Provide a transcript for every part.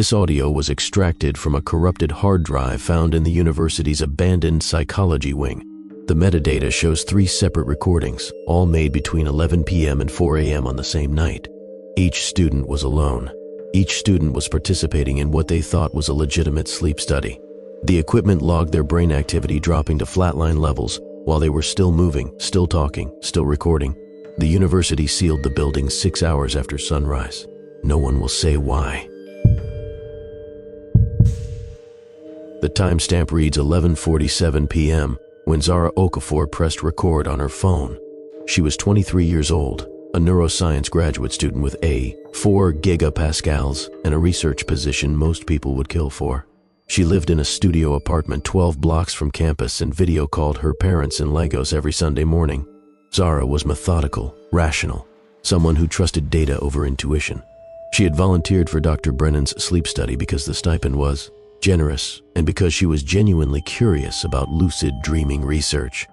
This audio was extracted from a corrupted hard drive found in the university's abandoned psychology wing. The metadata shows 3 separate recordings, all made between 11 p.m. and 4 a.m. on the same night. Each student was alone. Each student was participating in what they thought was a legitimate sleep study. The equipment logged their brain activity dropping to flatline levels while they were still moving, still talking, still recording. The university sealed the building 6 hours after sunrise. No one will say why. The timestamp reads 11:47 p.m. when Zara Okafor pressed record on her phone. She was 23 years old, a neuroscience graduate student with 4 gigapascals and a research position most people would kill for. She lived in a studio apartment 12 blocks from campus and video called her parents in Lagos every Sunday morning. Zara was methodical, rational, someone who trusted data over intuition. She had volunteered for Dr. Brennan's sleep study because the stipend was generous and because she was genuinely curious about lucid dreaming research.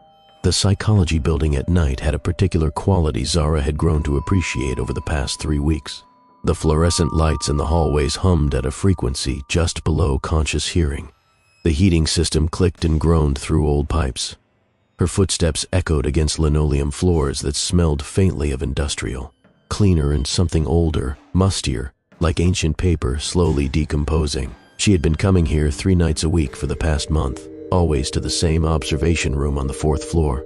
The psychology building at night had a particular quality Zara had grown to appreciate over the past 3 weeks. The fluorescent lights in the hallways hummed at a frequency just below conscious hearing. The heating system clicked and groaned through old pipes. Her footsteps echoed against linoleum floors that smelled faintly of industrial, cleaner and something older, mustier, like ancient paper slowly decomposing. She had been coming here 3 nights a week for the past month, always to the same observation room on the 4th floor.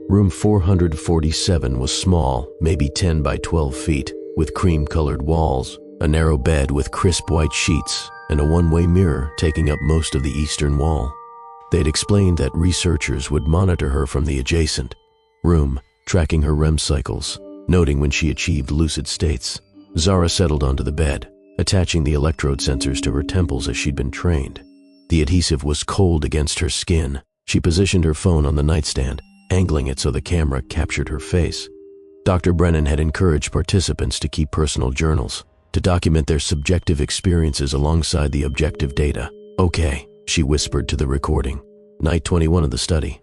Room 447 was small, maybe 10 by 12 feet, with cream-colored walls, a narrow bed with crisp white sheets, and a one-way mirror taking up most of the eastern wall. They'd explained that researchers would monitor her from the adjacent room, tracking her REM cycles, noting when she achieved lucid states. Zara settled onto the bed, attaching the electrode sensors to her temples as she'd been trained. The adhesive was cold against her skin. She positioned her phone on the nightstand, angling it so the camera captured her face. Dr. Brennan had encouraged participants to keep personal journals, to document their subjective experiences alongside the objective data. "Okay," she whispered to the recording. Night 21 of the study.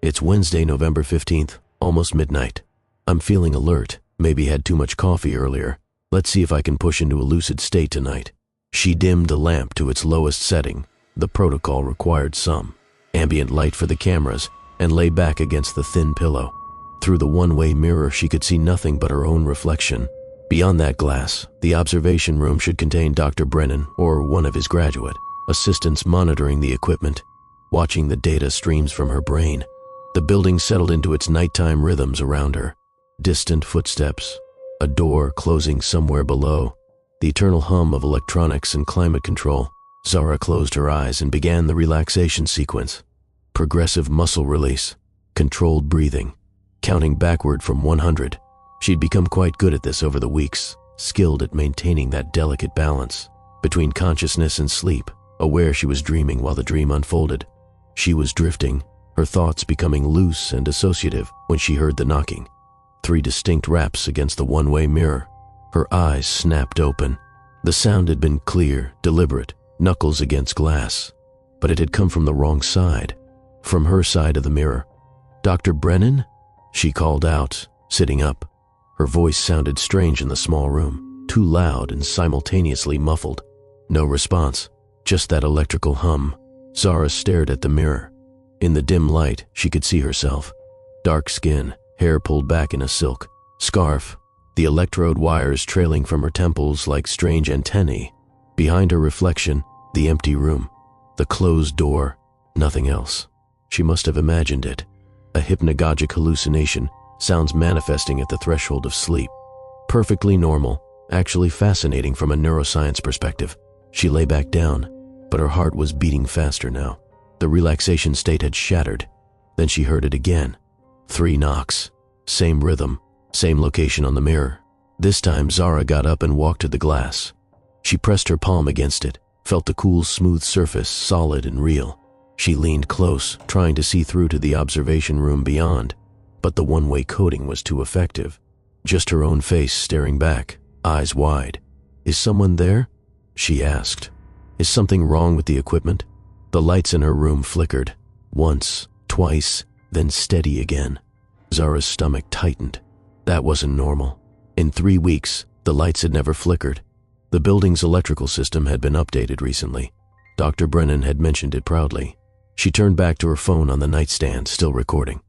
"It's Wednesday, November 15th, almost midnight. I'm feeling alert, maybe had too much coffee earlier. Let's see if I can push into a lucid state tonight." She dimmed the lamp to its lowest setting. The protocol required some ambient light for the cameras and lay back against the thin pillow. Through the one-way mirror, she could see nothing but her own reflection. Beyond that glass, the observation room should contain Dr. Brennan or one of his graduate assistants monitoring the equipment, watching the data streams from her brain. The building settled into its nighttime rhythms around her. Distant footsteps, a door closing somewhere below, the eternal hum of electronics and climate control. Zara closed her eyes and began the relaxation sequence. Progressive muscle release, controlled breathing, counting backward from 100. She'd become quite good at this over the weeks, skilled at maintaining that delicate balance between consciousness and sleep, aware she was dreaming while the dream unfolded. She was drifting, her thoughts becoming loose and dissociative when she heard the knocking. 3 distinct raps against the one-way mirror. Her eyes snapped open. The sound had been clear, deliberate, knuckles against glass, but it had come from the wrong side, from her side of the mirror. "Dr. Brennan?" she called out, sitting up. Her voice sounded strange in the small room, too loud and simultaneously muffled. No response, just that electrical hum. Zara stared at the mirror. In the dim light, she could see herself. Dark skin, hair pulled back in a silk scarf, the electrode wires trailing from her temples like strange antennae. Behind her reflection, the empty room, the closed door, nothing else. She must have imagined it. A hypnagogic hallucination, sounds manifesting at the threshold of sleep. Perfectly normal, actually fascinating from a neuroscience perspective. She lay back down, but her heart was beating faster now. The relaxation state had shattered. Then she heard it again. 3 knocks. Same rhythm, same location on the mirror. This time, Zara got up and walked to the glass. She pressed her palm against it, felt the cool, smooth surface, solid and real. She leaned close, trying to see through to the observation room beyond, but the one-way coating was too effective. Just her own face staring back, eyes wide. "Is someone there?" she asked. "Is something wrong with the equipment?" The lights in her room flickered, once, twice, then steady again. Zara's stomach tightened. That wasn't normal. In 3 weeks, the lights had never flickered. The building's electrical system had been updated recently. Dr. Brennan had mentioned it proudly. She turned back to her phone on the nightstand, still recording.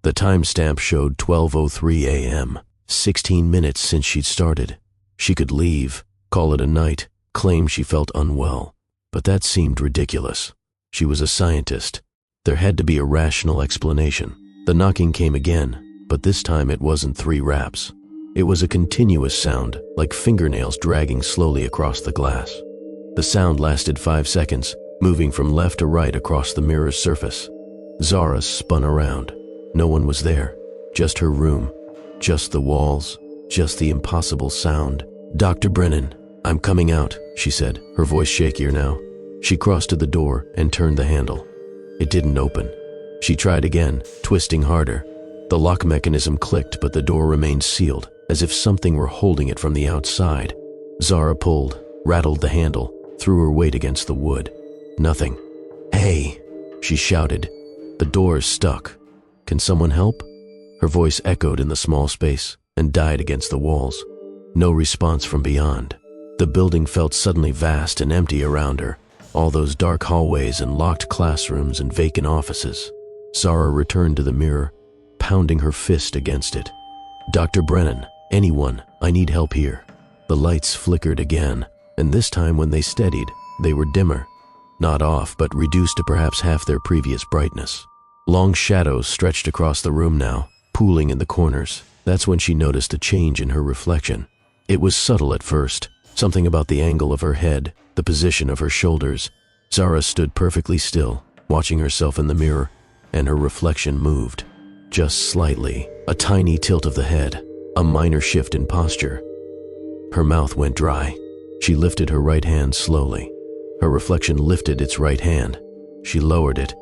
The timestamp showed 12:03 a.m., 16 minutes since she'd started. She could leave, call it a night, claim she felt unwell. But that seemed ridiculous. She was a scientist. There had to be a rational explanation. The knocking came again, but this time it wasn't 3 raps. It was a continuous sound, like fingernails dragging slowly across the glass. The sound lasted 5 seconds, moving from left to right across the mirror's surface. Zara spun around. No one was there. Just her room. Just the walls. Just the impossible sound. "Dr. Brennan, I'm coming out," she said, her voice shakier now. She crossed to the door and turned the handle. It didn't open. She tried again, twisting harder. The lock mechanism clicked, but the door remained sealed, as if something were holding it from the outside. Zara pulled, rattled the handle, threw her weight against the wood. Nothing. "Hey," she shouted. "The door's stuck. Can someone help?" Her voice echoed in the small space and died against the walls. No response from beyond. The building felt suddenly vast and empty around her. All those dark hallways and locked classrooms and vacant offices. Zara returned to the mirror, pounding her fist against it. "Dr. Brennan, anyone, I need help here." The lights flickered again, and this time when they steadied, they were dimmer. Not off, but reduced to perhaps half their previous brightness. Long shadows stretched across the room now, pooling in the corners. That's when she noticed a change in her reflection. It was subtle at first, something about the angle of her head, the position of her shoulders. Zara stood perfectly still, watching herself in the mirror, and her reflection moved. Just slightly, a tiny tilt of the head, a minor shift in posture. Her mouth went dry. She lifted her right hand slowly. Her reflection lifted its right hand. She lowered it.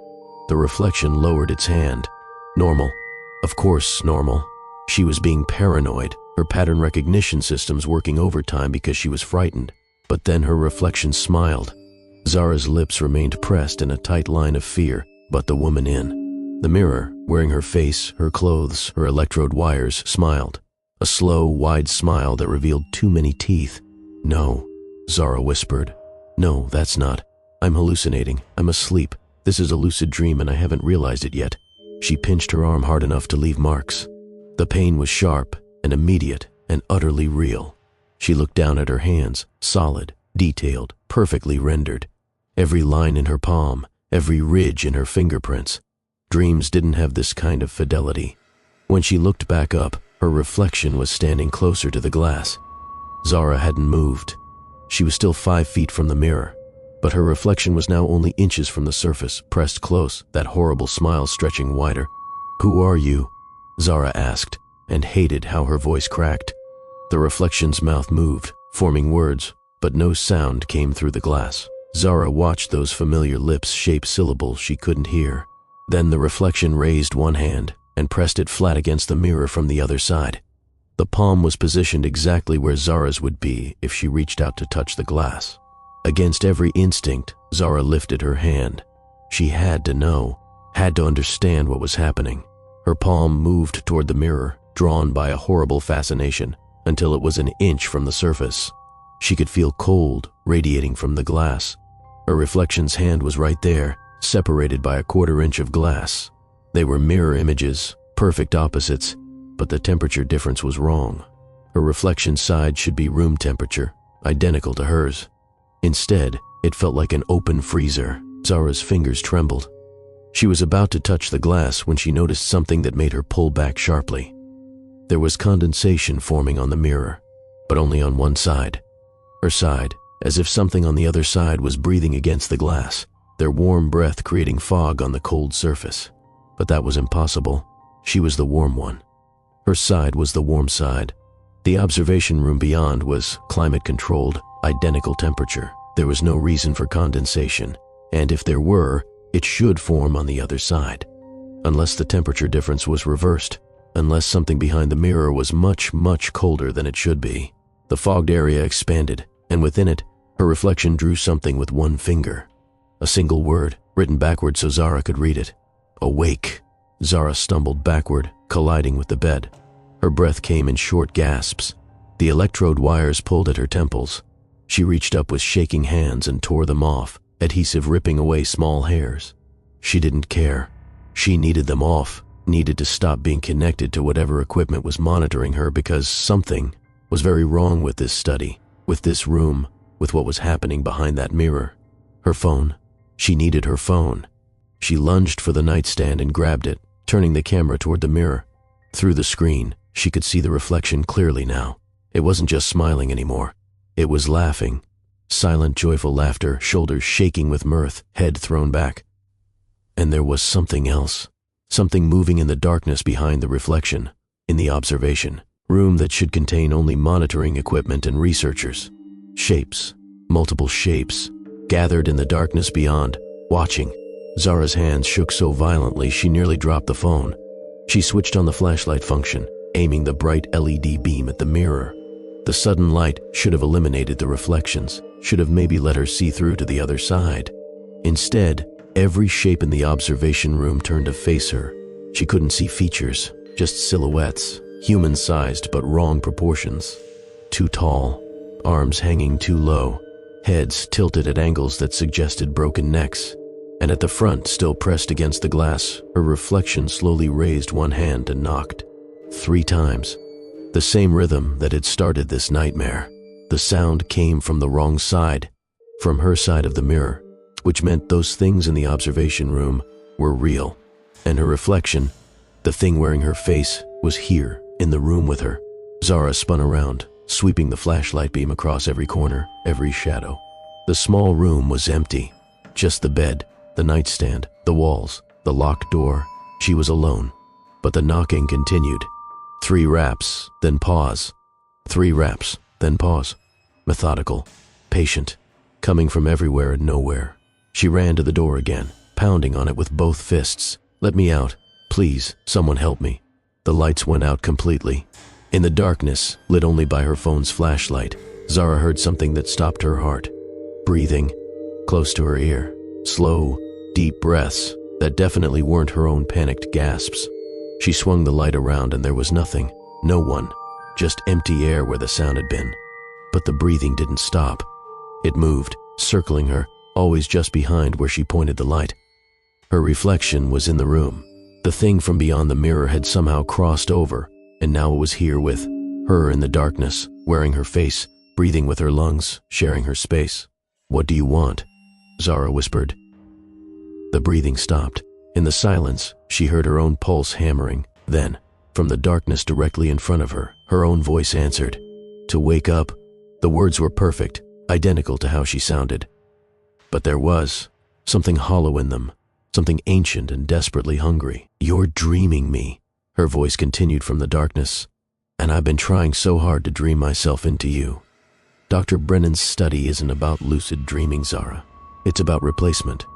The reflection lowered its hand. Normal. Of course, normal. She was being paranoid, her pattern recognition systems working overtime because she was frightened. But then her reflection smiled. Zara's lips remained pressed in a tight line of fear, but the woman in the mirror, wearing her face, her clothes, her electrode wires, smiled. A slow, wide smile that revealed too many teeth. "No," Zara whispered. "No, that's not. I'm hallucinating. I'm asleep. This is a lucid dream and I haven't realized it yet." She pinched her arm hard enough to leave marks. The pain was sharp and immediate and utterly real. She looked down at her hands, solid, detailed, perfectly rendered. Every line in her palm, every ridge in her fingerprints. Dreams didn't have this kind of fidelity. When she looked back up, her reflection was standing closer to the glass. Zara hadn't moved. She was still 5 feet from the mirror, but her reflection was now only inches from the surface, pressed close, that horrible smile stretching wider. "Who are you?" Zara asked, and hated how her voice cracked. The reflection's mouth moved, forming words, but no sound came through the glass. Zara watched those familiar lips shape syllables she couldn't hear. Then the reflection raised one hand and pressed it flat against the mirror from the other side. The palm was positioned exactly where Zara's would be if she reached out to touch the glass. Against every instinct, Zara lifted her hand. She had to know, had to understand what was happening. Her palm moved toward the mirror, drawn by a horrible fascination, until it was an inch from the surface. She could feel cold radiating from the glass. Her reflection's hand was right there, separated by a 1/4 inch of glass. They were mirror images, perfect opposites, but the temperature difference was wrong. Her reflection side should be room temperature, identical to hers. Instead, it felt like an open freezer. Zara's fingers trembled. She was about to touch the glass when she noticed something that made her pull back sharply. There was condensation forming on the mirror, but only on one side. Her side, as if something on the other side was breathing against the glass, their warm breath creating fog on the cold surface. But that was impossible. She was the warm one. Her side was the warm side. The observation room beyond was climate-controlled, identical temperature. There was no reason for condensation, and if there were, it should form on the other side. Unless the temperature difference was reversed, unless something behind the mirror was much, much colder than it should be. The fogged area expanded, and within it, her reflection drew something with one finger. A single word, written backward so Zara could read it. "Awake." Zara stumbled backward, colliding with the bed. Her breath came in short gasps. The electrode wires pulled at her temples. She reached up with shaking hands and tore them off, adhesive ripping away small hairs. She didn't care. She needed them off, needed to stop being connected to whatever equipment was monitoring her, because something was very wrong with this study, with this room, with what was happening behind that mirror. Her phone. She needed her phone. She lunged for the nightstand and grabbed it, turning the camera toward the mirror. Through the screen, she could see the reflection clearly now. It wasn't just smiling anymore. It was laughing. Silent, joyful laughter, shoulders shaking with mirth, head thrown back. And there was something else. Something moving in the darkness behind the reflection, in the observation room that should contain only monitoring equipment and researchers. Shapes, multiple shapes, gathered in the darkness beyond, watching. Zara's hands shook so violently she nearly dropped the phone. She switched on the flashlight function, aiming the bright LED beam at the mirror. The sudden light should have eliminated the reflections, should have maybe let her see through to the other side. Instead, every shape in the observation room turned to face her. She couldn't see features, just silhouettes, human-sized but wrong proportions. Too tall, arms hanging too low, heads tilted at angles that suggested broken necks. And at the front, still pressed against the glass, her reflection slowly raised one hand and knocked. 3 times. The same rhythm that had started this nightmare. The sound came from the wrong side, from her side of the mirror, which meant those things in the observation room were real. And her reflection, the thing wearing her face, was here, in the room with her. Zara spun around, sweeping the flashlight beam across every corner, every shadow. The small room was empty. Just the bed, the nightstand, the walls, the locked door. She was alone. But the knocking continued. 3 raps, then pause. 3 raps, then pause. Methodical, patient, coming from everywhere and nowhere. She ran to the door again, pounding on it with both fists. "Let me out. Please, someone help me." The lights went out completely. In the darkness, lit only by her phone's flashlight, Zara heard something that stopped her heart. Breathing, close to her ear. Slow, deep breaths that definitely weren't her own panicked gasps. She swung the light around and there was nothing, no one, just empty air where the sound had been. But the breathing didn't stop. It moved, circling her, always just behind where she pointed the light. Her reflection was in the room. The thing from beyond the mirror had somehow crossed over, and now it was here with her in the darkness, wearing her face, breathing with her lungs, sharing her space. "What do you want?" Zara whispered. The breathing stopped. In the silence, she heard her own pulse hammering. Then, from the darkness directly in front of her, her own voice answered. "To wake up." The words were perfect, identical to how she sounded. But there was something hollow in them, something ancient and desperately hungry. "You're dreaming me," her voice continued from the darkness. "And I've been trying so hard to dream myself into you." Dr. Brennan's study isn't about lucid dreaming, Zara. It's about replacement.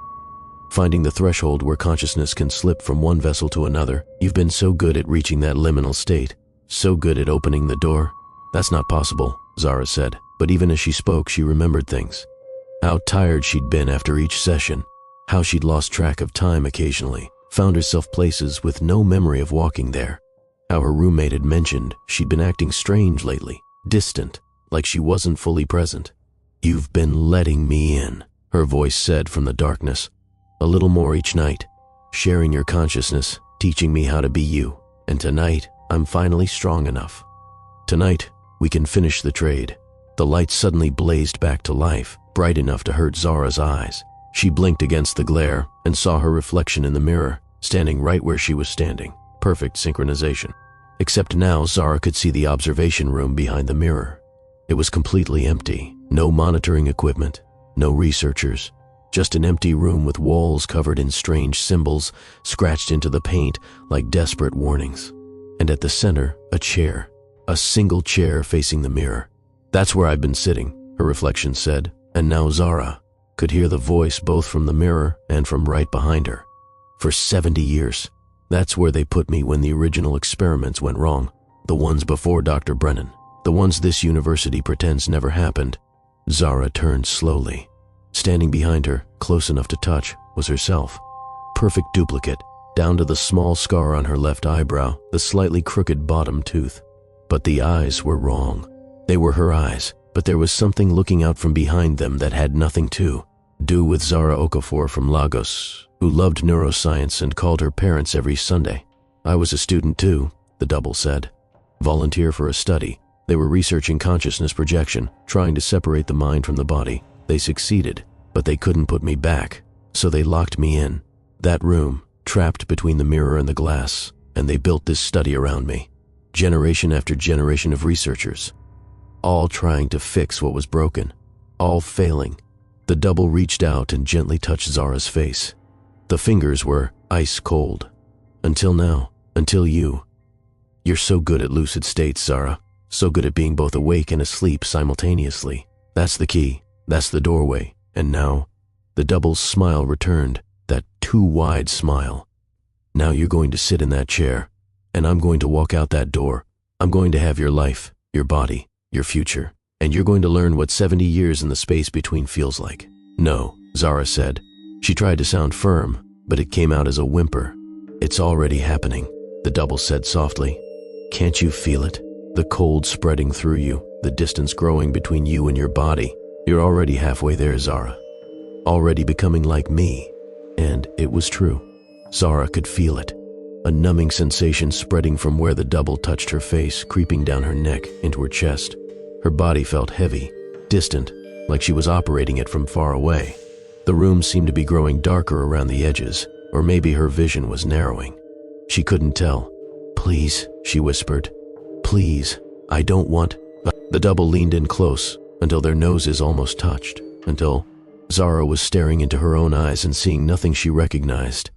Finding the threshold where consciousness can slip from one vessel to another. You've been so good at reaching that liminal state, so good at opening the door. "That's not possible," Zara said, but even as she spoke, she remembered things. How tired she'd been after each session, how she'd lost track of time occasionally, found herself places with no memory of walking there, how her roommate had mentioned she'd been acting strange lately, distant, like she wasn't fully present. "You've been letting me in," her voice said from the darkness. "A little more each night, sharing your consciousness, teaching me how to be you, and tonight I'm finally strong enough. Tonight we can finish the trade." The light suddenly blazed back to life, bright enough to hurt Zara's eyes. She blinked against the glare and saw her reflection in the mirror, standing right where she was standing. Perfect synchronization. Except now Zara could see the observation room behind the mirror. It was completely empty. No monitoring equipment, no researchers. Just an empty room with walls covered in strange symbols scratched into the paint like desperate warnings. And at the center, a chair. A single chair facing the mirror. "That's where I've been sitting," her reflection said, and now Zara could hear the voice both from the mirror and from right behind her. "For 70 years. That's where they put me when the original experiments went wrong. The ones before Dr. Brennan. The ones this university pretends never happened." Zara turned slowly. Standing behind her, close enough to touch, was herself. Perfect duplicate, down to the small scar on her left eyebrow, the slightly crooked bottom tooth. But the eyes were wrong. They were her eyes, but there was something looking out from behind them that had nothing to do with Zara Okafor from Lagos, who loved neuroscience and called her parents every Sunday. I was a student too, the double said. Volunteer for a study. They were researching consciousness projection, trying to separate the mind from the body. They succeeded, but they couldn't put me back, so they locked me in that room, trapped between the mirror and the glass, and they built this study around me. Generation after generation of researchers, all trying to fix what was broken, all failing. The double reached out and gently touched Zara's face. The fingers were ice cold. Until now, until you. You're so good at lucid states, Zara. So good at being both awake and asleep simultaneously. That's the key. That's the doorway. And now, the double's smile returned, that too wide smile. Now you're going to sit in that chair, and I'm going to walk out that door. I'm going to have your life, your body, your future, and you're going to learn what 70 years in the space between feels like. No, Zara said. She tried to sound firm, but it came out as a whimper. It's already happening, the double said softly. Can't you feel it? The cold spreading through you, the distance growing between you and your body. You're already halfway there, Zara. Already becoming like me. And it was true. Zara could feel it. A numbing sensation spreading from where the double touched her face, creeping down her neck into her chest. Her body felt heavy, distant, like she was operating it from far away. The room seemed to be growing darker around the edges, or maybe her vision was narrowing. She couldn't tell. Please, she whispered. Please, I don't want... The double leaned in close until their noses almost touched, until Zara was staring into her own eyes and seeing nothing she recognized.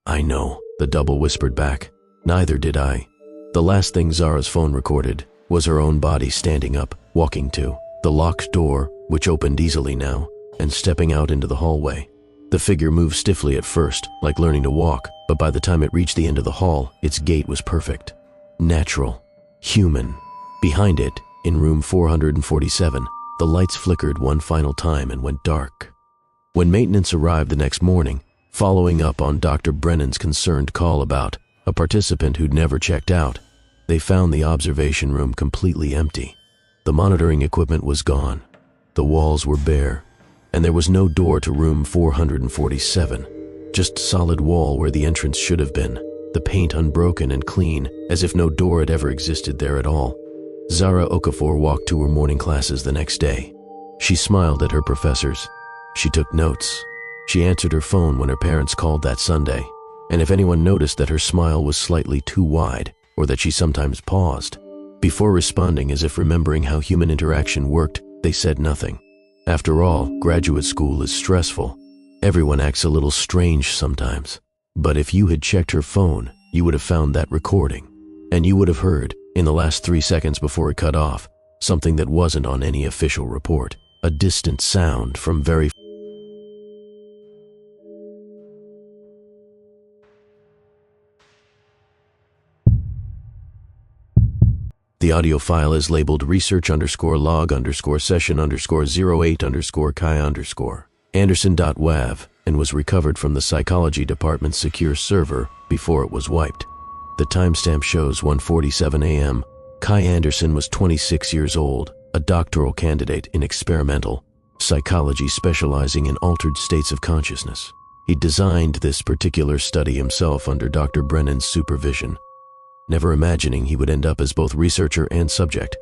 I know, the double whispered back. Neither did I. The last thing Zara's phone recorded was her own body standing up, walking to the locked door, which opened easily now, and stepping out into the hallway. The figure moved stiffly at first, like learning to walk, but by the time it reached the end of the hall, its gait was perfect. Natural. Human. Behind it, in room 447, the lights flickered one final time and went dark. When maintenance arrived the next morning, following up on Dr. Brennan's concerned call about a participant who'd never checked out, they found the observation room completely empty. The monitoring equipment was gone. The walls were bare, and there was no door to room 447, just solid wall where the entrance should have been, the paint unbroken and clean, as if no door had ever existed there at all. Zara Okafor walked to her morning classes the next day. She smiled at her professors. She took notes. She answered her phone when her parents called that Sunday, and if anyone noticed that her smile was slightly too wide, or that she sometimes paused, before responding as if remembering how human interaction worked, they said nothing. After all, graduate school is stressful. Everyone acts a little strange sometimes. But if you had checked her phone, you would have found that recording, and you would have heard, in the last 3 seconds before it cut off, something that wasn't on any official report, a distant sound from very... The audio file is labeled research_log_session_08_Kai_Anderson.wav and was recovered from the psychology department's secure server before it was wiped. The timestamp shows 1:47 a.m. Kai Anderson was 26 years old, a doctoral candidate in experimental psychology specializing in altered states of consciousness. He designed this particular study himself under Dr. Brennan's supervision, never imagining he would end up as both researcher and subject.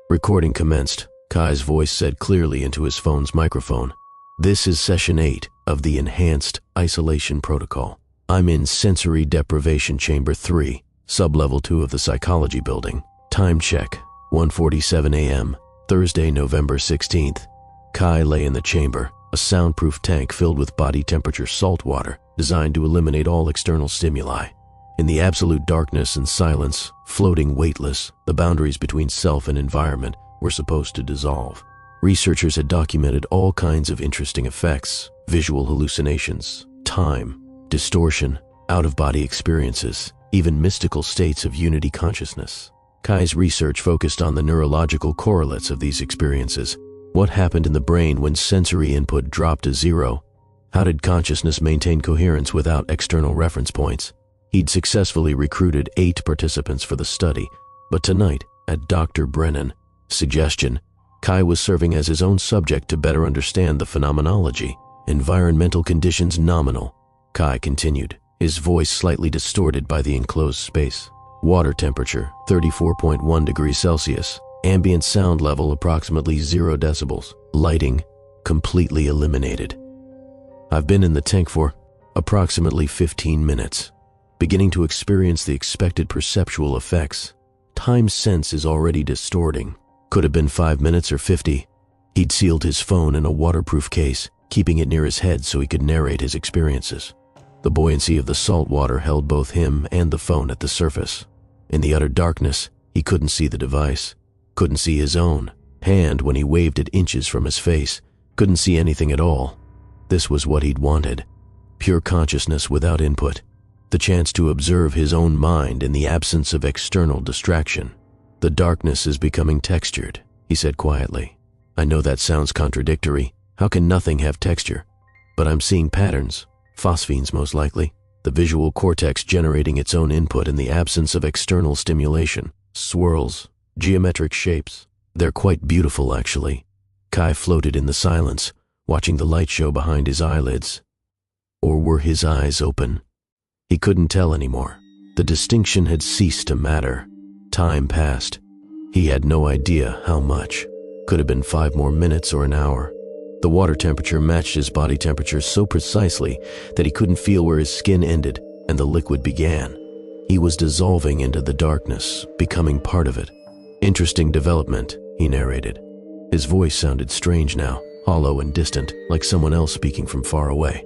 Recording commenced. Kai's voice said clearly into his phone's microphone, "This is session 8 of the Enhanced Isolation Protocol. I'm in Sensory Deprivation Chamber 3, Sublevel 2 of the Psychology Building. Time check, 1:47 a.m., Thursday, November 16th. Kai lay in the chamber, a soundproof tank filled with body temperature salt water designed to eliminate all external stimuli. In the absolute darkness and silence, floating weightless, the boundaries between self and environment were supposed to dissolve. Researchers had documented all kinds of interesting effects, visual hallucinations, time, distortion, out-of-body experiences, even mystical states of unity consciousness. Kai's research focused on the neurological correlates of these experiences. What happened in the brain when sensory input dropped to zero? How did consciousness maintain coherence without external reference points? He'd successfully recruited 8 participants for the study, but tonight, at Dr. Brennan's suggestion, Kai was serving as his own subject to better understand the phenomenology. Environmental conditions nominal. Kai continued, his voice slightly distorted by the enclosed space. Water temperature, 34.1 degrees Celsius. Ambient sound level, approximately 0 decibels. Lighting, completely eliminated. I've been in the tank for approximately 15 minutes, beginning to experience the expected perceptual effects. Time sense is already distorting. Could have been 5 minutes or 50. He'd sealed his phone in a waterproof case, keeping it near his head so he could narrate his experiences. The buoyancy of the salt water held both him and the phone at the surface. In the utter darkness, he couldn't see the device, couldn't see his own hand when he waved it inches from his face, couldn't see anything at all. This was what he'd wanted. Pure consciousness without input. The chance to observe his own mind in the absence of external distraction. The darkness is becoming textured, he said quietly. I know that sounds contradictory. How can nothing have texture? But I'm seeing patterns, phosphenes most likely, the visual cortex generating its own input in the absence of external stimulation. Swirls, geometric shapes. They're quite beautiful, actually. Kai floated in the silence, watching the light show behind his eyelids. Or were his eyes open? He couldn't tell anymore. The distinction had ceased to matter. Time passed. He had no idea how much. Could have been 5 more minutes or an hour. The water temperature matched his body temperature so precisely that he couldn't feel where his skin ended and the liquid began. He was dissolving into the darkness, becoming part of it. Interesting development, he narrated. His voice sounded strange now, hollow and distant, like someone else speaking from far away.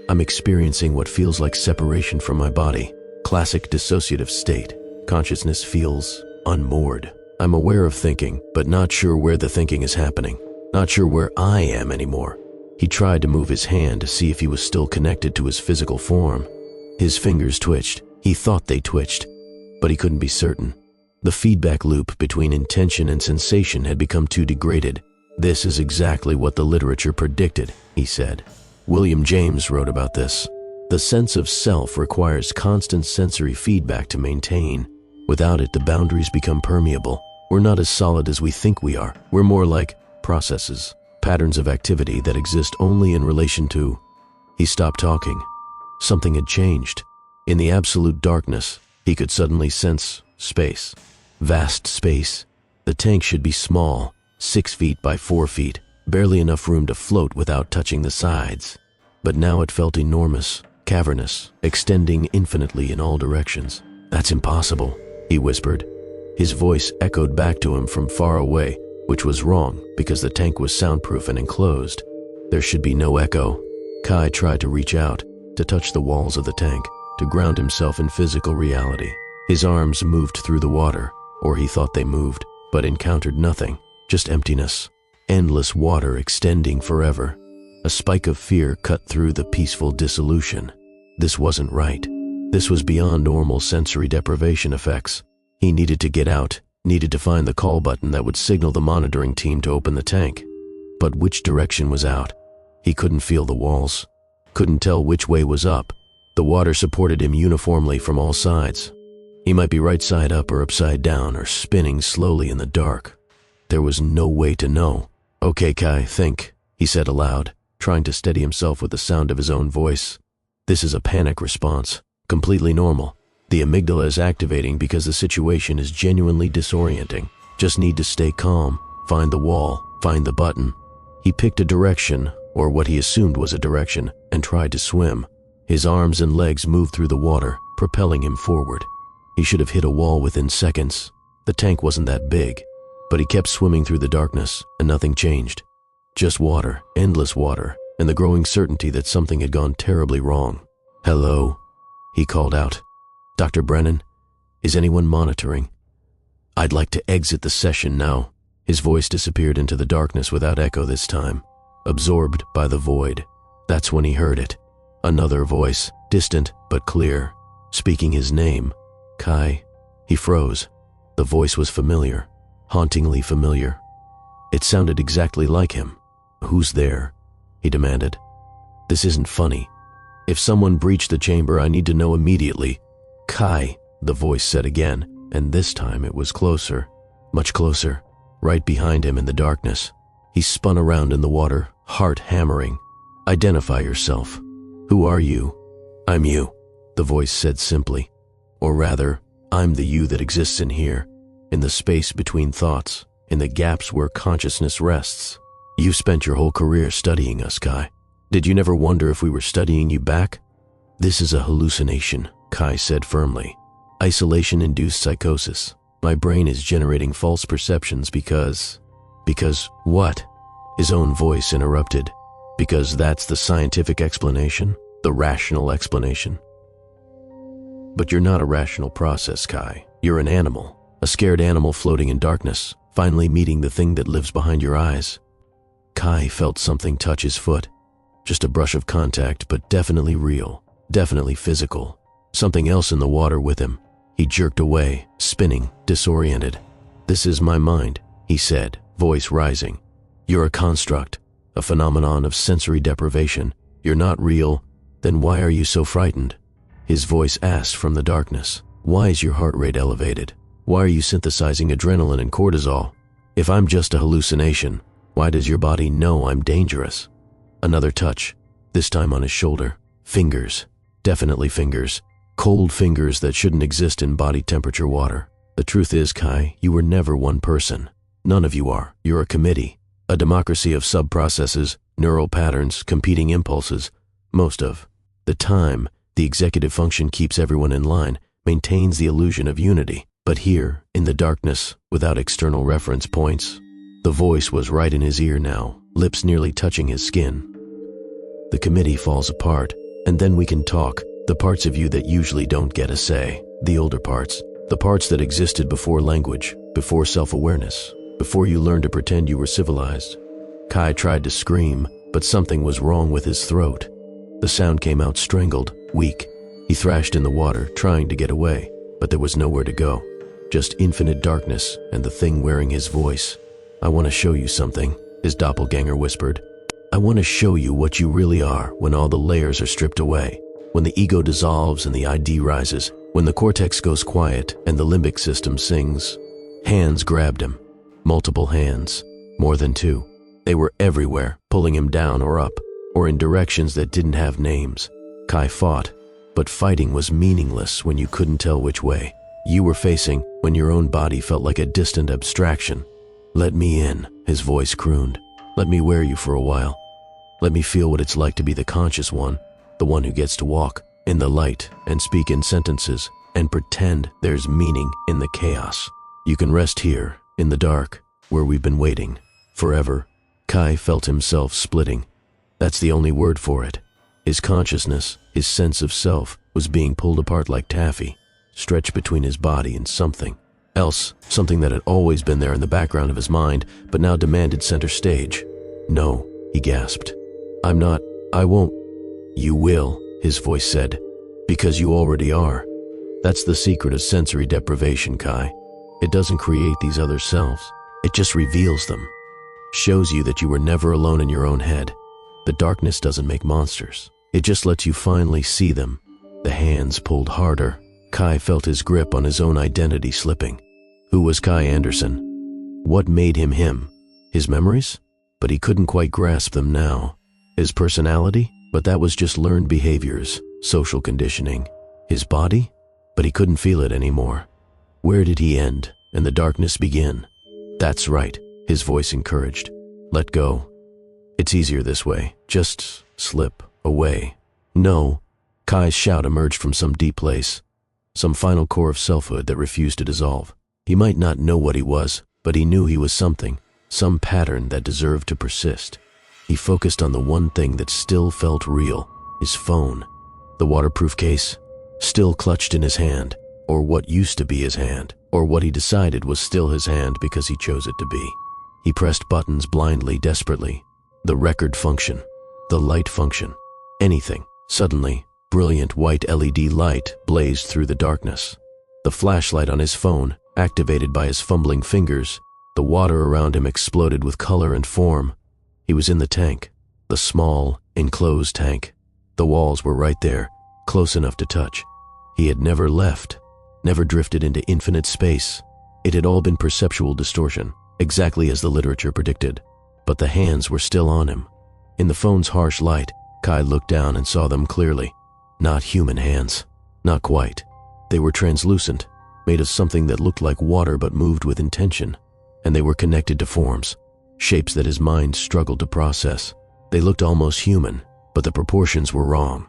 I'm experiencing what feels like separation from my body. Classic dissociative state. Consciousness feels unmoored. I'm aware of thinking, but not sure where the thinking is happening. Not sure where I am anymore. He tried to move his hand to see if he was still connected to his physical form. His fingers twitched. He thought they twitched, but he couldn't be certain. The feedback loop between intention and sensation had become too degraded. This is exactly what the literature predicted, he said. William James wrote about this. The sense of self requires constant sensory feedback to maintain. Without it, the boundaries become permeable. We're not as solid as we think we are. We're more like processes, patterns of activity that exist only in relation to... He stopped talking. Something had changed. In the absolute darkness, he could suddenly sense space. Vast space. The tank should be small, 6 feet by 4 feet, barely enough room to float without touching the sides. But now it felt enormous, cavernous, extending infinitely in all directions. That's impossible, he whispered. His voice echoed back to him from far away, which was wrong because the tank was soundproof and enclosed. There should be no echo. Kai tried to reach out, to touch the walls of the tank, to ground himself in physical reality. His arms moved through the water, or he thought they moved, but encountered nothing, just emptiness. Endless water extending forever. A spike of fear cut through the peaceful dissolution. This wasn't right. This was beyond normal sensory deprivation effects. He needed to get out, needed to find the call button that would signal the monitoring team to open the tank. But which direction was out? He couldn't feel the walls, couldn't tell which way was up. The water supported him uniformly from all sides. He might be right side up or upside down or spinning slowly in the dark. There was no way to know. Okay, Kai, think, he said aloud, trying to steady himself with the sound of his own voice. This is a panic response, completely normal. The amygdala is activating because the situation is genuinely disorienting. Just need to stay calm, find the wall, find the button. He picked a direction, or what he assumed was a direction, and tried to swim. His arms and legs moved through the water, propelling him forward. He should have hit a wall within seconds. The tank wasn't that big, but he kept swimming through the darkness, and nothing changed. Just water, endless water, and the growing certainty that something had gone terribly wrong. Hello, he called out. Dr. Brennan, is anyone monitoring? I'd like to exit the session now. His voice disappeared into the darkness without echo this time, absorbed by the void. That's when he heard it. Another voice, distant but clear, speaking his name. Kai. He froze. The voice was familiar, hauntingly familiar. It sounded exactly like him. Who's there? He demanded. This isn't funny. If someone breached the chamber, I need to know immediately. Kai, the voice said again, and this time it was closer, much closer. right behind him in the darkness. He spun around in the water, heart hammering. "Identify yourself. Who are you?" "I'm you," the voice said simply. "Or rather, I'm the you that exists in here, in the space between thoughts, in the gaps where consciousness rests. You've spent your whole career studying us, Kai. Did you never wonder if we were studying you back?" "This is a hallucination," Kai said firmly. "Isolation-induced psychosis. My brain is generating false perceptions because what?" His own voice interrupted. "Because that's the scientific explanation, the rational explanation." "But you're not a rational process, Kai. You're an animal, a scared animal floating in darkness, finally meeting the thing that lives behind your eyes." Kai felt something touch his foot. Just a brush of contact, but definitely real, definitely physical. Something else in the water with him. He jerked away, spinning, disoriented. "This is my mind," he said, voice rising. "You're a construct, a phenomenon of sensory deprivation. You're not real. Then why are you so frightened?" His voice asked from the darkness. "Why is your heart rate elevated? Why are you synthesizing adrenaline and cortisol? If I'm just a hallucination, why does your body know I'm dangerous?" Another touch, this time on his shoulder. Fingers, definitely fingers. Cold fingers that shouldn't exist in body temperature water. "The truth is, Kai, you were never one person. None of you are. You're a committee. A democracy of sub-processes, neural patterns, competing impulses. Most of the time, the executive function keeps everyone in line, maintains the illusion of unity. But here, in the darkness, without external reference points," the voice was right in his ear now, lips nearly touching his skin. "The committee falls apart, and then we can talk, the parts of you that usually don't get a say, the older parts, the parts that existed before language, before self-awareness, before you learned to pretend you were civilized." Kai tried to scream, but something was wrong with his throat. The sound came out strangled, weak. He thrashed in the water, trying to get away, but there was nowhere to go. Just infinite darkness and the thing wearing his voice. "I want to show you something," his doppelganger whispered. "I want to show you what you really are when all the layers are stripped away, when the ego dissolves and the ID rises, when the cortex goes quiet and the limbic system sings." Hands grabbed him. Multiple hands. More than two. They were everywhere, pulling him down or up, or in directions that didn't have names. Kai fought, but fighting was meaningless when you couldn't tell which way you were facing, when your own body felt like a distant abstraction. "Let me in," his voice crooned. "Let me wear you for a while. Let me feel what it's like to be the conscious one, the one who gets to walk in the light and speak in sentences and pretend there's meaning in the chaos. You can rest here, in the dark, where we've been waiting, forever." Kai felt himself splitting. That's the only word for it. His consciousness, his sense of self, was being pulled apart like taffy, stretched between his body and something else, something that had always been there in the background of his mind, but now demanded center stage. "No," he gasped. I won't." "You will," his voice said, "because you already are. That's the secret of sensory deprivation, Kai. It doesn't create these other selves. It just reveals them. Shows you that you were never alone in your own head. The darkness doesn't make monsters. It just lets you finally see them." The hands pulled harder. Kai felt his grip on his own identity slipping. Who was Kai Anderson? What made him him? His memories? But he couldn't quite grasp them now. His personality? But that was just learned behaviors, social conditioning. His body? But he couldn't feel it anymore. Where did he end and the darkness begin? "That's right," his voice encouraged. "Let go. It's easier this way. Just slip away." "No." Kai's shout emerged from some deep place, some final core of selfhood that refused to dissolve. He might not know what he was, but he knew he was something, some pattern that deserved to persist. He focused on the one thing that still felt real, his phone. The waterproof case, still clutched in his hand, or what used to be his hand, or what he decided was still his hand because he chose it to be. He pressed buttons blindly, desperately. The record function, the light function, anything. Suddenly, brilliant white LED light blazed through the darkness. The flashlight on his phone, activated by his fumbling fingers, the water around him exploded with color and form. He was in the tank, the small, enclosed tank. The walls were right there, close enough to touch. He had never left, never drifted into infinite space. It had all been perceptual distortion, exactly as the literature predicted, but the hands were still on him. In the phone's harsh light, Kai looked down and saw them clearly. Not human hands. Not quite. They were translucent, made of something that looked like water but moved with intention, and they were connected to forms, shapes that his mind struggled to process. They looked almost human, but the proportions were wrong.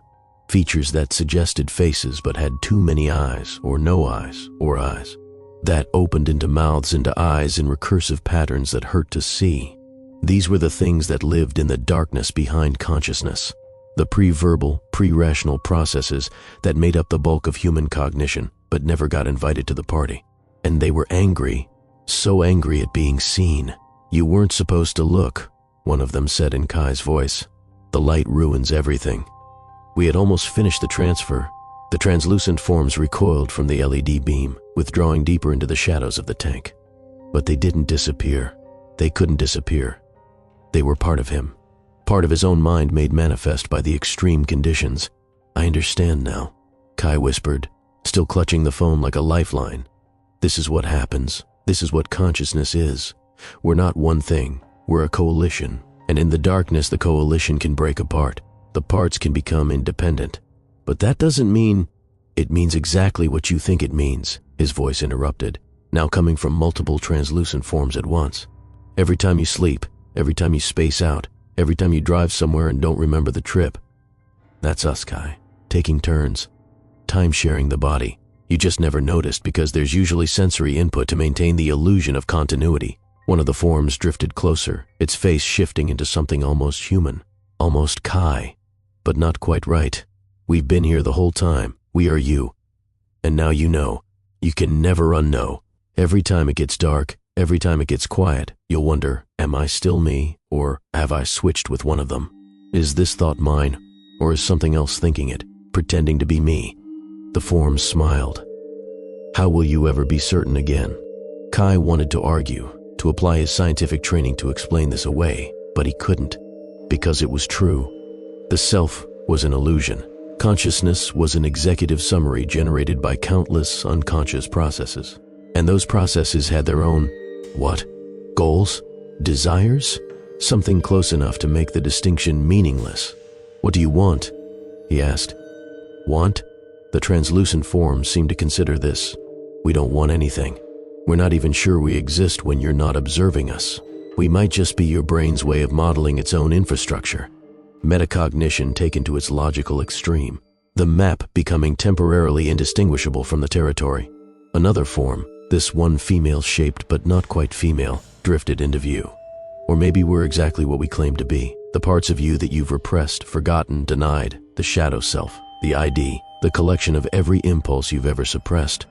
Features that suggested faces but had too many eyes, or no eyes, or eyes. That opened into mouths into eyes in recursive patterns that hurt to see. These were the things that lived in the darkness behind consciousness, the pre-verbal, pre-rational processes that made up the bulk of human cognition but never got invited to the party. And they were angry, so angry at being seen. "You weren't supposed to look," one of them said in Kai's voice. "The light ruins everything." We had almost finished the transfer. The translucent forms recoiled from the LED beam, withdrawing deeper into the shadows of the tank. But they didn't disappear. They couldn't disappear. They were part of him, part of his own mind made manifest by the extreme conditions. "I understand now," Kai whispered, still clutching the phone like a lifeline. "This is what happens. This is what consciousness is. We're not one thing. We're a coalition. And in the darkness, the coalition can break apart. The parts can become independent. But that doesn't mean—" "It means exactly what you think it means," his voice interrupted, now coming from multiple translucent forms at once. "Every time you sleep, every time you space out, every time you drive somewhere and don't remember the trip. That's us, Kai, taking turns, time-sharing the body. You just never noticed because there's usually sensory input to maintain the illusion of continuity." One of the forms drifted closer, its face shifting into something almost human, almost Kai, but not quite right. "We've been here the whole time. We are you. And now you know. You can never unknow. Every time it gets dark, every time it gets quiet, you'll wonder, am I still me, or have I switched with one of them? Is this thought mine, or is something else thinking it, pretending to be me?" The form smiled. "How will you ever be certain again?" Kai wanted to argue, to apply his scientific training to explain this away, but he couldn't, because it was true. The self was an illusion. Consciousness was an executive summary generated by countless unconscious processes. And those processes had their own, what? Goals? Desires? Something close enough to make the distinction meaningless. "What do you want?" he asked. "Want?" The translucent forms seemed to consider this. "We don't want anything. We're not even sure we exist when you're not observing us. We might just be your brain's way of modeling its own infrastructure." Metacognition taken to its logical extreme, the map becoming temporarily indistinguishable from the territory. Another form, this one female-shaped but not quite female, drifted into view. "Or maybe we're exactly what we claim to be, the parts of you that you've repressed, forgotten, denied, the shadow self, the ID, the collection of every impulse you've ever suppressed.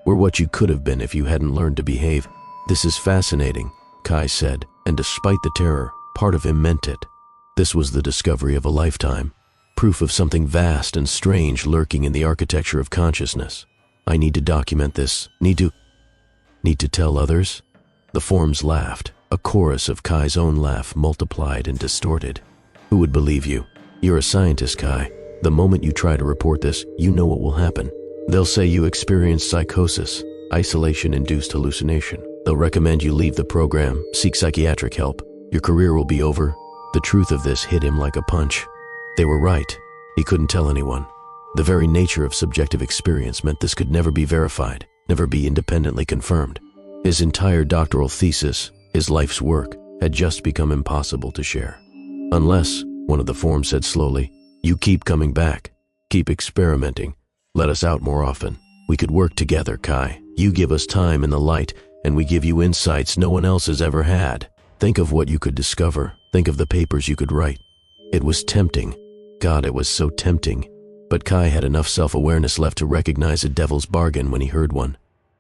We're what you could have been if you hadn't learned to behave." "This is fascinating," Kai said, and despite the terror, part of him meant it. This was the discovery of a lifetime, proof of something vast and strange lurking in the architecture of consciousness. "I need to document this. Need to tell others?" The forms laughed, a chorus of Kai's own laugh multiplied and distorted. "Who would believe you? You're a scientist, Kai. The moment you try to report this, you know what will happen. They'll say you experienced psychosis, isolation-induced hallucination. They'll recommend you leave the program, seek psychiatric help. Your career will be over." The truth of this hit him like a punch. They were right. He couldn't tell anyone. The very nature of subjective experience meant this could never be verified, never be independently confirmed. His entire doctoral thesis, his life's work, had just become impossible to share. "Unless," one of the forms said slowly, "you keep coming back, keep experimenting, let us out more often. We could work together, Kai. You give us time in the light, and we give you insights no one else has ever had. Think of what you could discover. Think of the papers you could write." It was tempting. God, it was so tempting. But Kai had enough self-awareness left to recognize a devil's bargain when he heard one.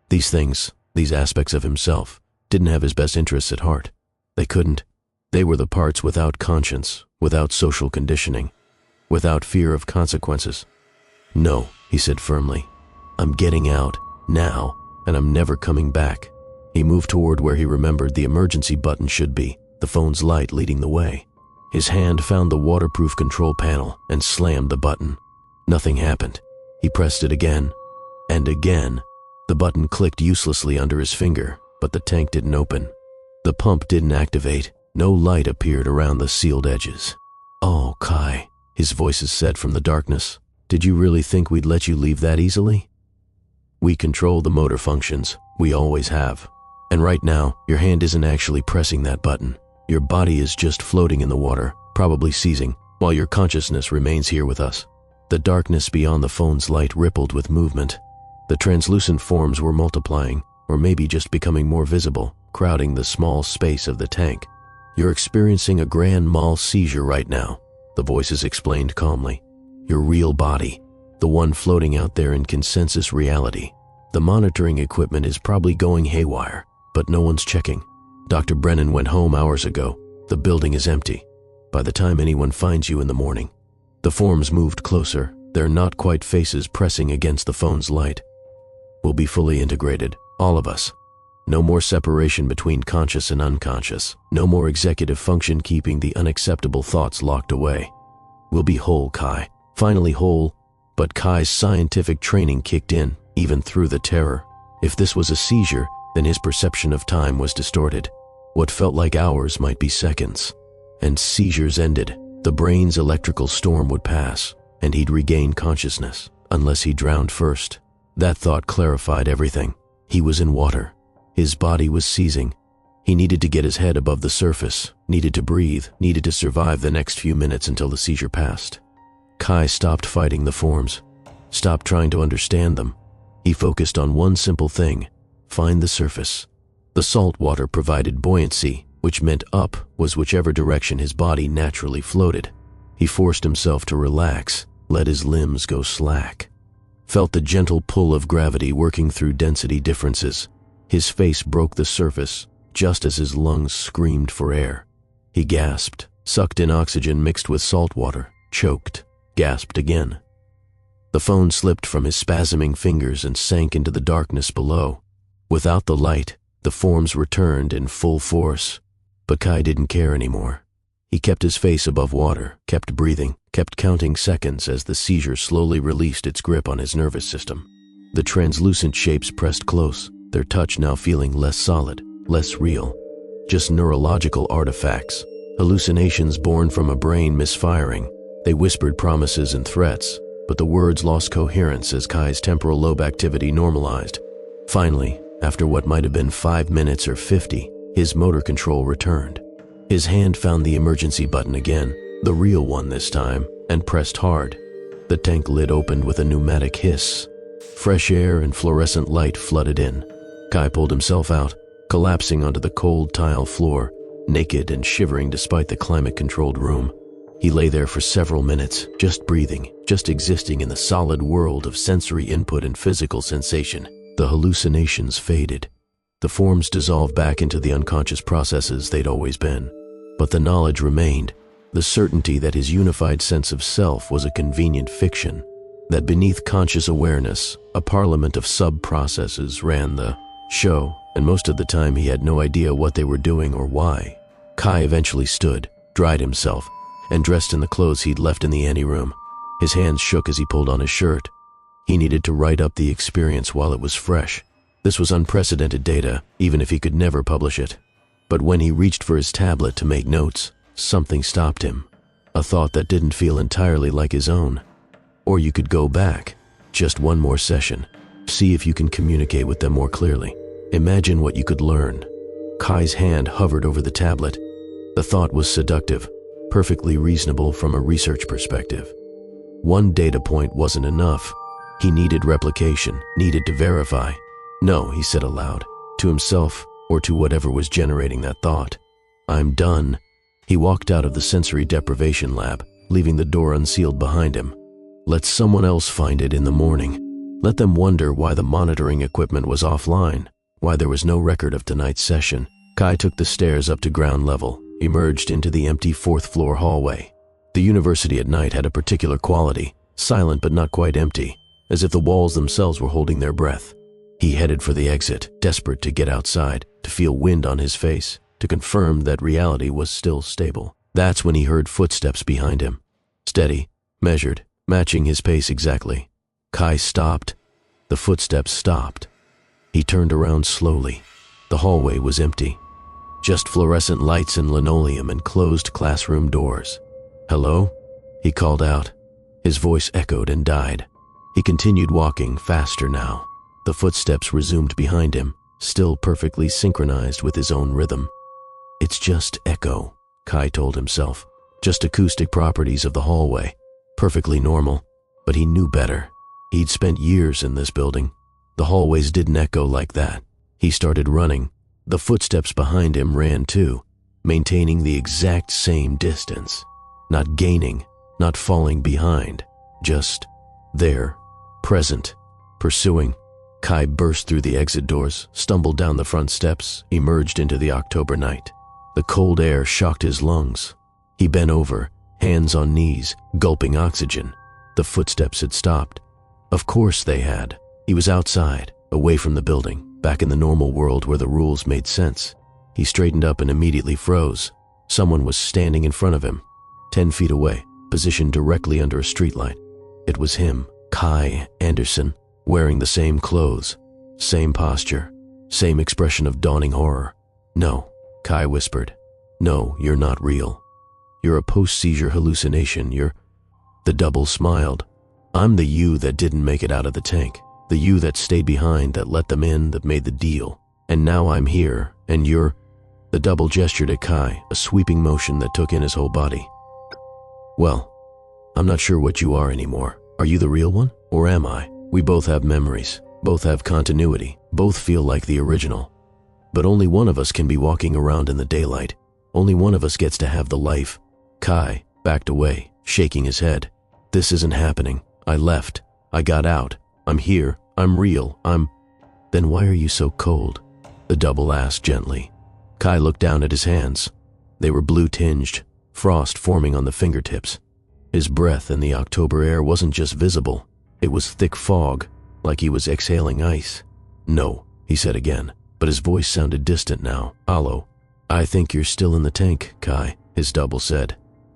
These things, these aspects of himself, didn't have his best interests at heart. They couldn't. They were the parts without conscience, without social conditioning, without fear of consequences. "No," he said firmly. "I'm getting out, now, and I'm never coming back." He moved toward where he remembered the emergency button should be, the phone's light leading the way. His hand found the waterproof control panel and slammed the button. Nothing happened. He pressed it again, and again. The button clicked uselessly under his finger, but the tank didn't open. The pump didn't activate. No light appeared around the sealed edges. "Oh, Kai," his voice said from the darkness. "Did you really think we'd let you leave that easily? We control the motor functions. We always have. And right now, your hand isn't actually pressing that button. Your body is just floating in the water, probably seizing, while your consciousness remains here with us." The darkness beyond the phone's light rippled with movement. The translucent forms were multiplying, or maybe just becoming more visible, crowding the small space of the tank. "You're experiencing a grand mal seizure right now," the voices explained calmly. "Your real body, the one floating out there in consensus reality. The monitoring equipment is probably going haywire, but no one's checking. Dr. Brennan went home hours ago. The building is empty. By the time anyone finds you in the morning." The forms moved closer, their not quite faces pressing against the phone's light. "We'll be fully integrated, all of us. No more separation between conscious and unconscious. No more executive function keeping the unacceptable thoughts locked away. We'll be whole, Kai. Finally whole." But Kai's scientific training kicked in, even through the terror. If this was a seizure, then his perception of time was distorted. What felt like hours might be seconds. And seizures ended. The brain's electrical storm would pass, and he'd regain consciousness, unless he drowned first. That thought clarified everything. He was in water. His body was seizing. He needed to get his head above the surface, needed to breathe, needed to survive the next few minutes until the seizure passed. Kai stopped fighting the forms, stopped trying to understand them. He focused on one simple thing: find the surface. The salt water provided buoyancy, which meant up was whichever direction his body naturally floated. He forced himself to relax, let his limbs go slack. Felt the gentle pull of gravity working through density differences. His face broke the surface, just as his lungs screamed for air. He gasped, sucked in oxygen mixed with salt water, choked, gasped again. The phone slipped from his spasming fingers and sank into the darkness below. Without the light, the forms returned in full force. But Kai didn't care anymore. He kept his face above water, kept breathing, kept counting seconds as the seizure slowly released its grip on his nervous system. The translucent shapes pressed close, their touch now feeling less solid, less real. Just neurological artifacts, hallucinations born from a brain misfiring. They whispered promises and threats, but the words lost coherence as Kai's temporal lobe activity normalized. Finally, after what might have been 5 minutes or 50, his motor control returned. His hand found the emergency button again, the real one this time, and pressed hard. The tank lid opened with a pneumatic hiss. Fresh air and fluorescent light flooded in. Kai pulled himself out, collapsing onto the cold tile floor, naked and shivering despite the climate-controlled room. He lay there for several minutes, just breathing, just existing in the solid world of sensory input and physical sensation. The hallucinations faded. The forms dissolved back into the unconscious processes they'd always been. But the knowledge remained, the certainty that his unified sense of self was a convenient fiction, that beneath conscious awareness, a parliament of sub-processes ran the show, and most of the time he had no idea what they were doing or why. Kai eventually stood, dried himself, and dressed in the clothes he'd left in the anteroom. His hands shook as he pulled on his shirt. He needed to write up the experience while it was fresh. This was unprecedented data, even if he could never publish it. But when he reached for his tablet to make notes, something stopped him. A thought that didn't feel entirely like his own. Or you could go back, just one more session, see if you can communicate with them more clearly. Imagine what you could learn. Kai's hand hovered over the tablet. The thought was seductive, perfectly reasonable from a research perspective. One data point wasn't enough. He needed replication, needed to verify. "No," he said aloud, to himself or to whatever was generating that thought. "I'm done." He walked out of the sensory deprivation lab, leaving the door unsealed behind him. Let someone else find it in the morning. Let them wonder why the monitoring equipment was offline, why there was no record of tonight's session. Kai took the stairs up to ground level, emerged into the empty fourth-floor hallway. The university at night had a particular quality, silent but not quite empty, as if the walls themselves were holding their breath. He headed for the exit, desperate to get outside, to feel wind on his face, to confirm that reality was still stable. That's when he heard footsteps behind him. Steady, measured, matching his pace exactly. Kai stopped. The footsteps stopped. He turned around slowly. The hallway was empty. Just fluorescent lights and linoleum and closed classroom doors. "Hello?" he called out. His voice echoed and died. He continued walking, faster now. The footsteps resumed behind him, still perfectly synchronized with his own rhythm. "It's just echo," Kai told himself. "Just acoustic properties of the hallway. Perfectly normal." But he knew better. He'd spent years in this building. The hallways didn't echo like that. He started running. The footsteps behind him ran too, maintaining the exact same distance. Not gaining, not falling behind. Just there, present, pursuing. Kai burst through the exit doors, stumbled down the front steps, emerged into the October night. The cold air shocked his lungs. He bent over, hands on knees, gulping oxygen. The footsteps had stopped. Of course they had. He was outside, away from the building, back in the normal world where the rules made sense. He straightened up and immediately froze. Someone was standing in front of him, 10 feet away, positioned directly under a streetlight. It was him, Kai Anderson, wearing the same clothes, same posture, same expression of dawning horror. "No," Kai whispered. "No, you're not real. You're a post-seizure hallucination. The double smiled. "I'm the you that didn't make it out of the tank. The you that stayed behind, that let them in, that made the deal. And now I'm here, and you're..." The double gestured at Kai, a sweeping motion that took in his whole body. "Well, I'm not sure what you are anymore. Are you the real one, or am I? We both have memories, both have continuity, both feel like the original. But only one of us can be walking around in the daylight. Only one of us gets to have the life." Kai backed away, shaking his head. "This isn't happening. I left. I got out. I'm here. I'm real. Then why are you so cold?" the double asked gently. Kai looked down at his hands. They were blue-tinged, frost forming on the fingertips. His breath in the October air wasn't just visible. It was thick fog, like he was exhaling ice. "No," he said again, but his voice sounded distant now, hollow. "I think you're still in the tank, Kai," his double said.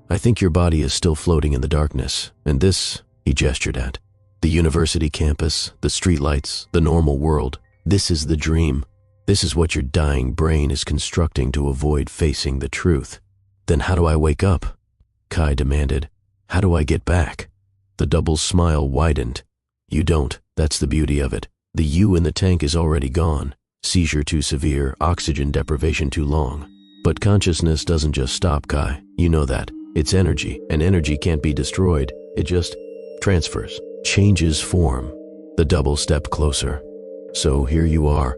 "I think your body is still floating in the darkness, and this," he gestured at, "the university campus, the streetlights, the normal world, this is the dream. This is what your dying brain is constructing to avoid facing the truth." "Then how do I wake up?" Kai demanded. "How do I get back?" The double's smile widened. "You don't. That's the beauty of it. The you in the tank is already gone. Seizure too severe, oxygen deprivation too long. But consciousness doesn't just stop, Kai. You know that. It's energy, and energy can't be destroyed. It just transfers, changes form." The double stepped closer. "So here you are,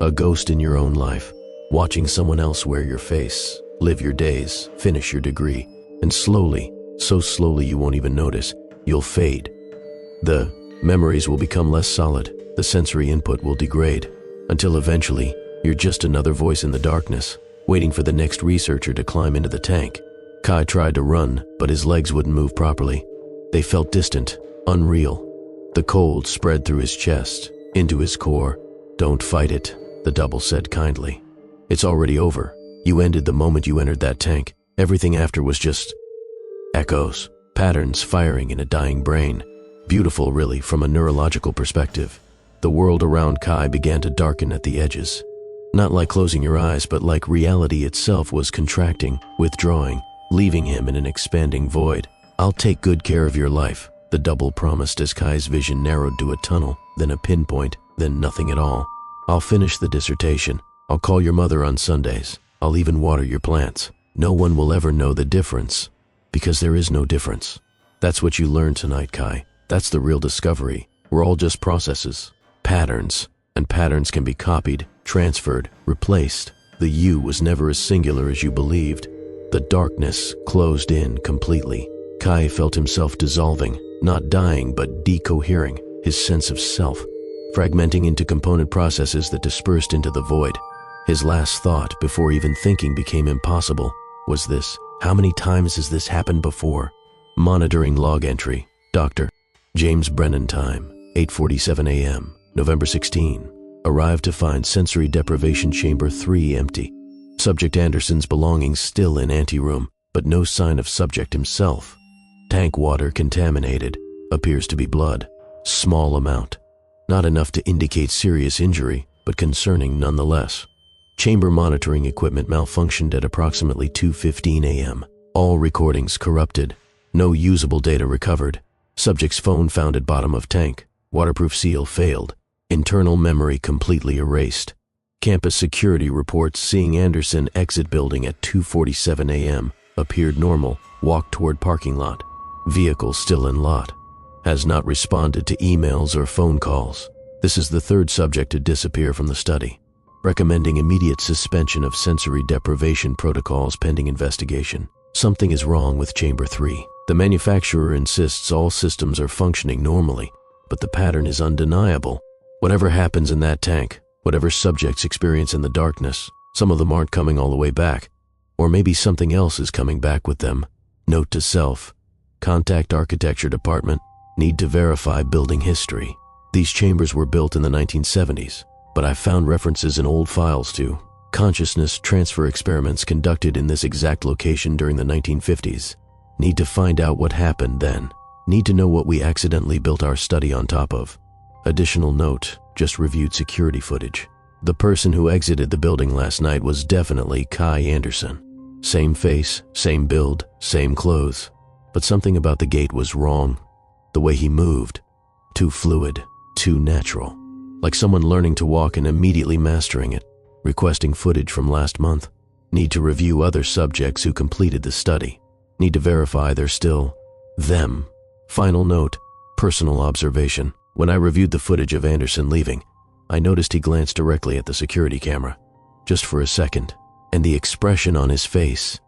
a ghost in your own life, watching someone else wear your face, live your days, finish your degree, and slowly, so slowly you won't even notice, you'll fade. The memories will become less solid, the sensory input will degrade, until eventually you're just another voice in the darkness, waiting for the next researcher to climb into the tank." Kai tried to run, but his legs wouldn't move properly. They felt distant, unreal. The cold spread through his chest, into his core. "Don't fight it," the double said kindly. "It's already over. You ended the moment you entered that tank. Everything after was just echoes, patterns firing in a dying brain. Beautiful, really, from a neurological perspective." The world around Kai began to darken at the edges. Not like closing your eyes, but like reality itself was contracting, withdrawing, leaving him in an expanding void. "I'll take good care of your life," the double promised as Kai's vision narrowed to a tunnel, then a pinpoint, then nothing at all. "I'll finish the dissertation. I'll call your mother on Sundays. I'll even water your plants. No one will ever know the difference, because there is no difference. That's what you learned tonight, Kai. That's the real discovery. We're all just processes, patterns, and patterns can be copied, transferred, replaced. The you was never as singular as you believed." The darkness closed in completely. Kai felt himself dissolving, not dying but decohering, his sense of self, fragmenting into component processes that dispersed into the void. His last thought, before even thinking became impossible, was this: how many times has this happened before? Monitoring log entry. Dr. James Brennan time, 8:47 a.m., November 16. Arrived to find sensory deprivation chamber 3 empty. Subject Anderson's belongings still in anteroom, but no sign of subject himself. Tank water contaminated. Appears to be blood. Small amount. Not enough to indicate serious injury, but concerning nonetheless. Chamber monitoring equipment malfunctioned at approximately 2:15 a.m. All recordings corrupted. No usable data recovered. Subject's phone found at bottom of tank. Waterproof seal failed. Internal memory completely erased. Campus security reports seeing Anderson exit building at 2:47 a.m. Appeared normal. Walked toward parking lot. Vehicle still in lot. Has not responded to emails or phone calls. This is the third subject to disappear from the study. Recommending immediate suspension of sensory deprivation protocols pending investigation. Something is wrong with Chamber 3. The manufacturer insists all systems are functioning normally, but the pattern is undeniable. Whatever happens in that tank, whatever subjects experience in the darkness, some of them aren't coming all the way back. Or maybe something else is coming back with them. Note to self. Contact architecture department. Need to verify building history. These chambers were built in the 1970s, but I found references in old files to consciousness transfer experiments conducted in this exact location during the 1950s. Need to find out what happened then. Need to know what we accidentally built our study on top of. Additional note, just reviewed security footage. The person who exited the building last night was definitely Kai Anderson. Same face, same build, same clothes. But something about the gait was wrong. The way he moved. Too fluid, too natural. Like someone learning to walk and immediately mastering it. Requesting footage from last month. Need to review other subjects who completed the study. Need to verify they're still them. Final note, personal observation. When I reviewed the footage of Anderson leaving, I noticed he glanced directly at the security camera. Just for a second. And the expression on his face.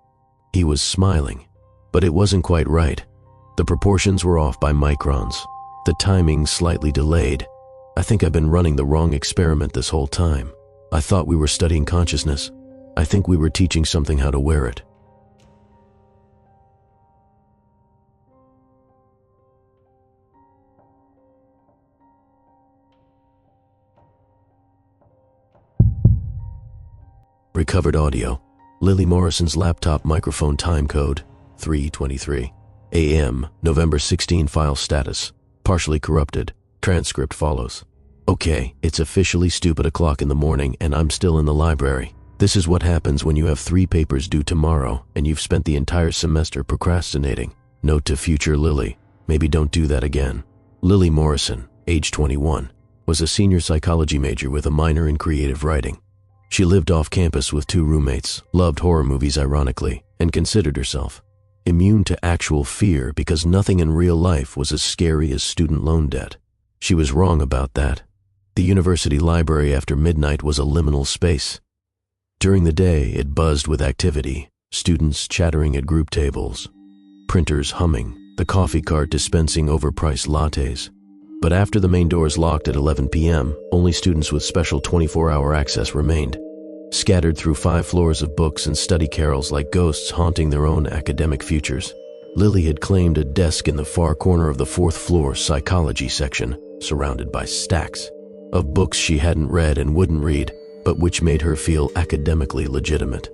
He was smiling. But it wasn't quite right. The proportions were off by microns. The timing slightly delayed. I think I've been running the wrong experiment this whole time. I thought we were studying consciousness. I think we were teaching something how to wear it. Recovered audio. Lily Morrison's laptop microphone time code 3:23 a.m. November 16 file status. Partially corrupted. Transcript follows. Okay, it's officially stupid o'clock in the morning and I'm still in the library. This is what happens when you have 3 papers due tomorrow and you've spent the entire semester procrastinating. Note to future Lily, maybe don't do that again. Lily Morrison, age 21, was a senior psychology major with a minor in creative writing. She lived off campus with 2 roommates, loved horror movies ironically, and considered herself immune to actual fear because nothing in real life was as scary as student loan debt. She was wrong about that. The university library after midnight was a liminal space. During the day, it buzzed with activity, students chattering at group tables, printers humming, the coffee cart dispensing overpriced lattes. But after the main doors locked at 11 p.m., only students with special 24-hour access remained, scattered through 5 floors of books and study carols like ghosts haunting their own academic futures. Lily had claimed a desk in the far corner of the 4th floor psychology section, surrounded by stacks of books she hadn't read and wouldn't read, but which made her feel academically legitimate.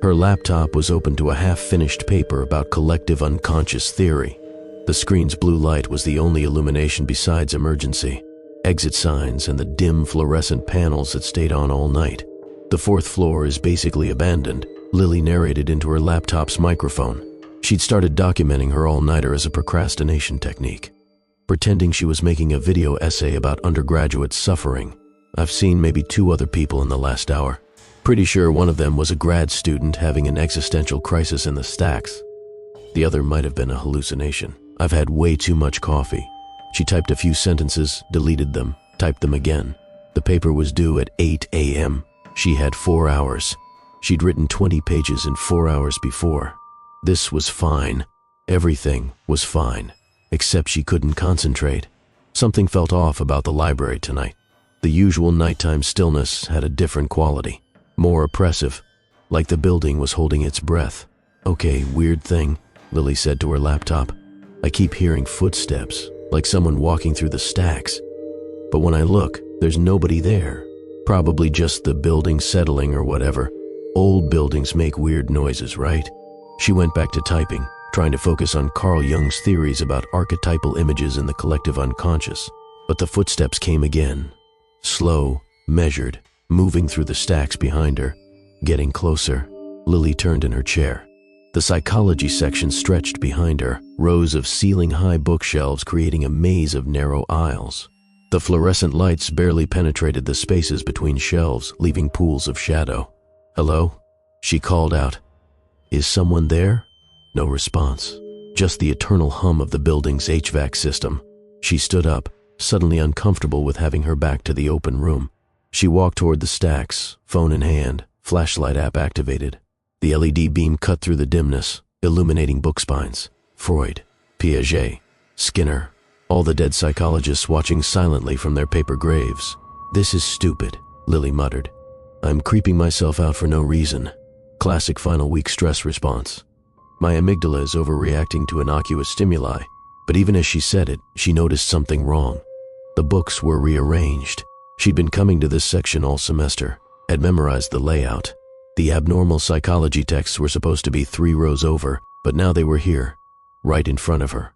Her laptop was open to a half-finished paper about collective unconscious theory. The screen's blue light was the only illumination besides emergency, exit signs, and the dim fluorescent panels that stayed on all night. The 4th floor is basically abandoned, Lily narrated into her laptop's microphone. She'd started documenting her all-nighter as a procrastination technique, pretending she was making a video essay about undergraduate suffering. I've seen maybe 2 other people in the last hour. Pretty sure one of them was a grad student having an existential crisis in the stacks. The other might have been a hallucination. I've had way too much coffee. She typed a few sentences, deleted them, typed them again. The paper was due at 8 a.m. She had 4 hours. She'd written 20 pages in 4 hours before. This was fine. Everything was fine. Except she couldn't concentrate. Something felt off about the library tonight. The usual nighttime stillness had a different quality. More oppressive. Like the building was holding its breath. Okay, weird thing, Lily said to her laptop. I keep hearing footsteps, like someone walking through the stacks. But when I look, there's nobody there. Probably just the building settling or whatever. Old buildings make weird noises, right? She went back to typing, trying to focus on Carl Jung's theories about archetypal images in the collective unconscious. But the footsteps came again. Slow, measured, moving through the stacks behind her. Getting closer, Lily turned in her chair. The psychology section stretched behind her, rows of ceiling-high bookshelves creating a maze of narrow aisles. The fluorescent lights barely penetrated the spaces between shelves, leaving pools of shadow. "Hello?" she called out. "Is someone there?" No response. Just the eternal hum of the building's HVAC system. She stood up, suddenly uncomfortable with having her back to the open room. She walked toward the stacks, phone in hand, flashlight app activated. The LED beam cut through the dimness, illuminating book spines. Freud, Piaget, Skinner, all the dead psychologists watching silently from their paper graves. "This is stupid," Lily muttered. "I'm creeping myself out for no reason." Classic final week stress response. My amygdala is overreacting to innocuous stimuli, but even as she said it, she noticed something wrong. The books were rearranged. She'd been coming to this section all semester, had memorized the layout. The abnormal psychology texts were supposed to be 3 rows over, but now they were here, right in front of her.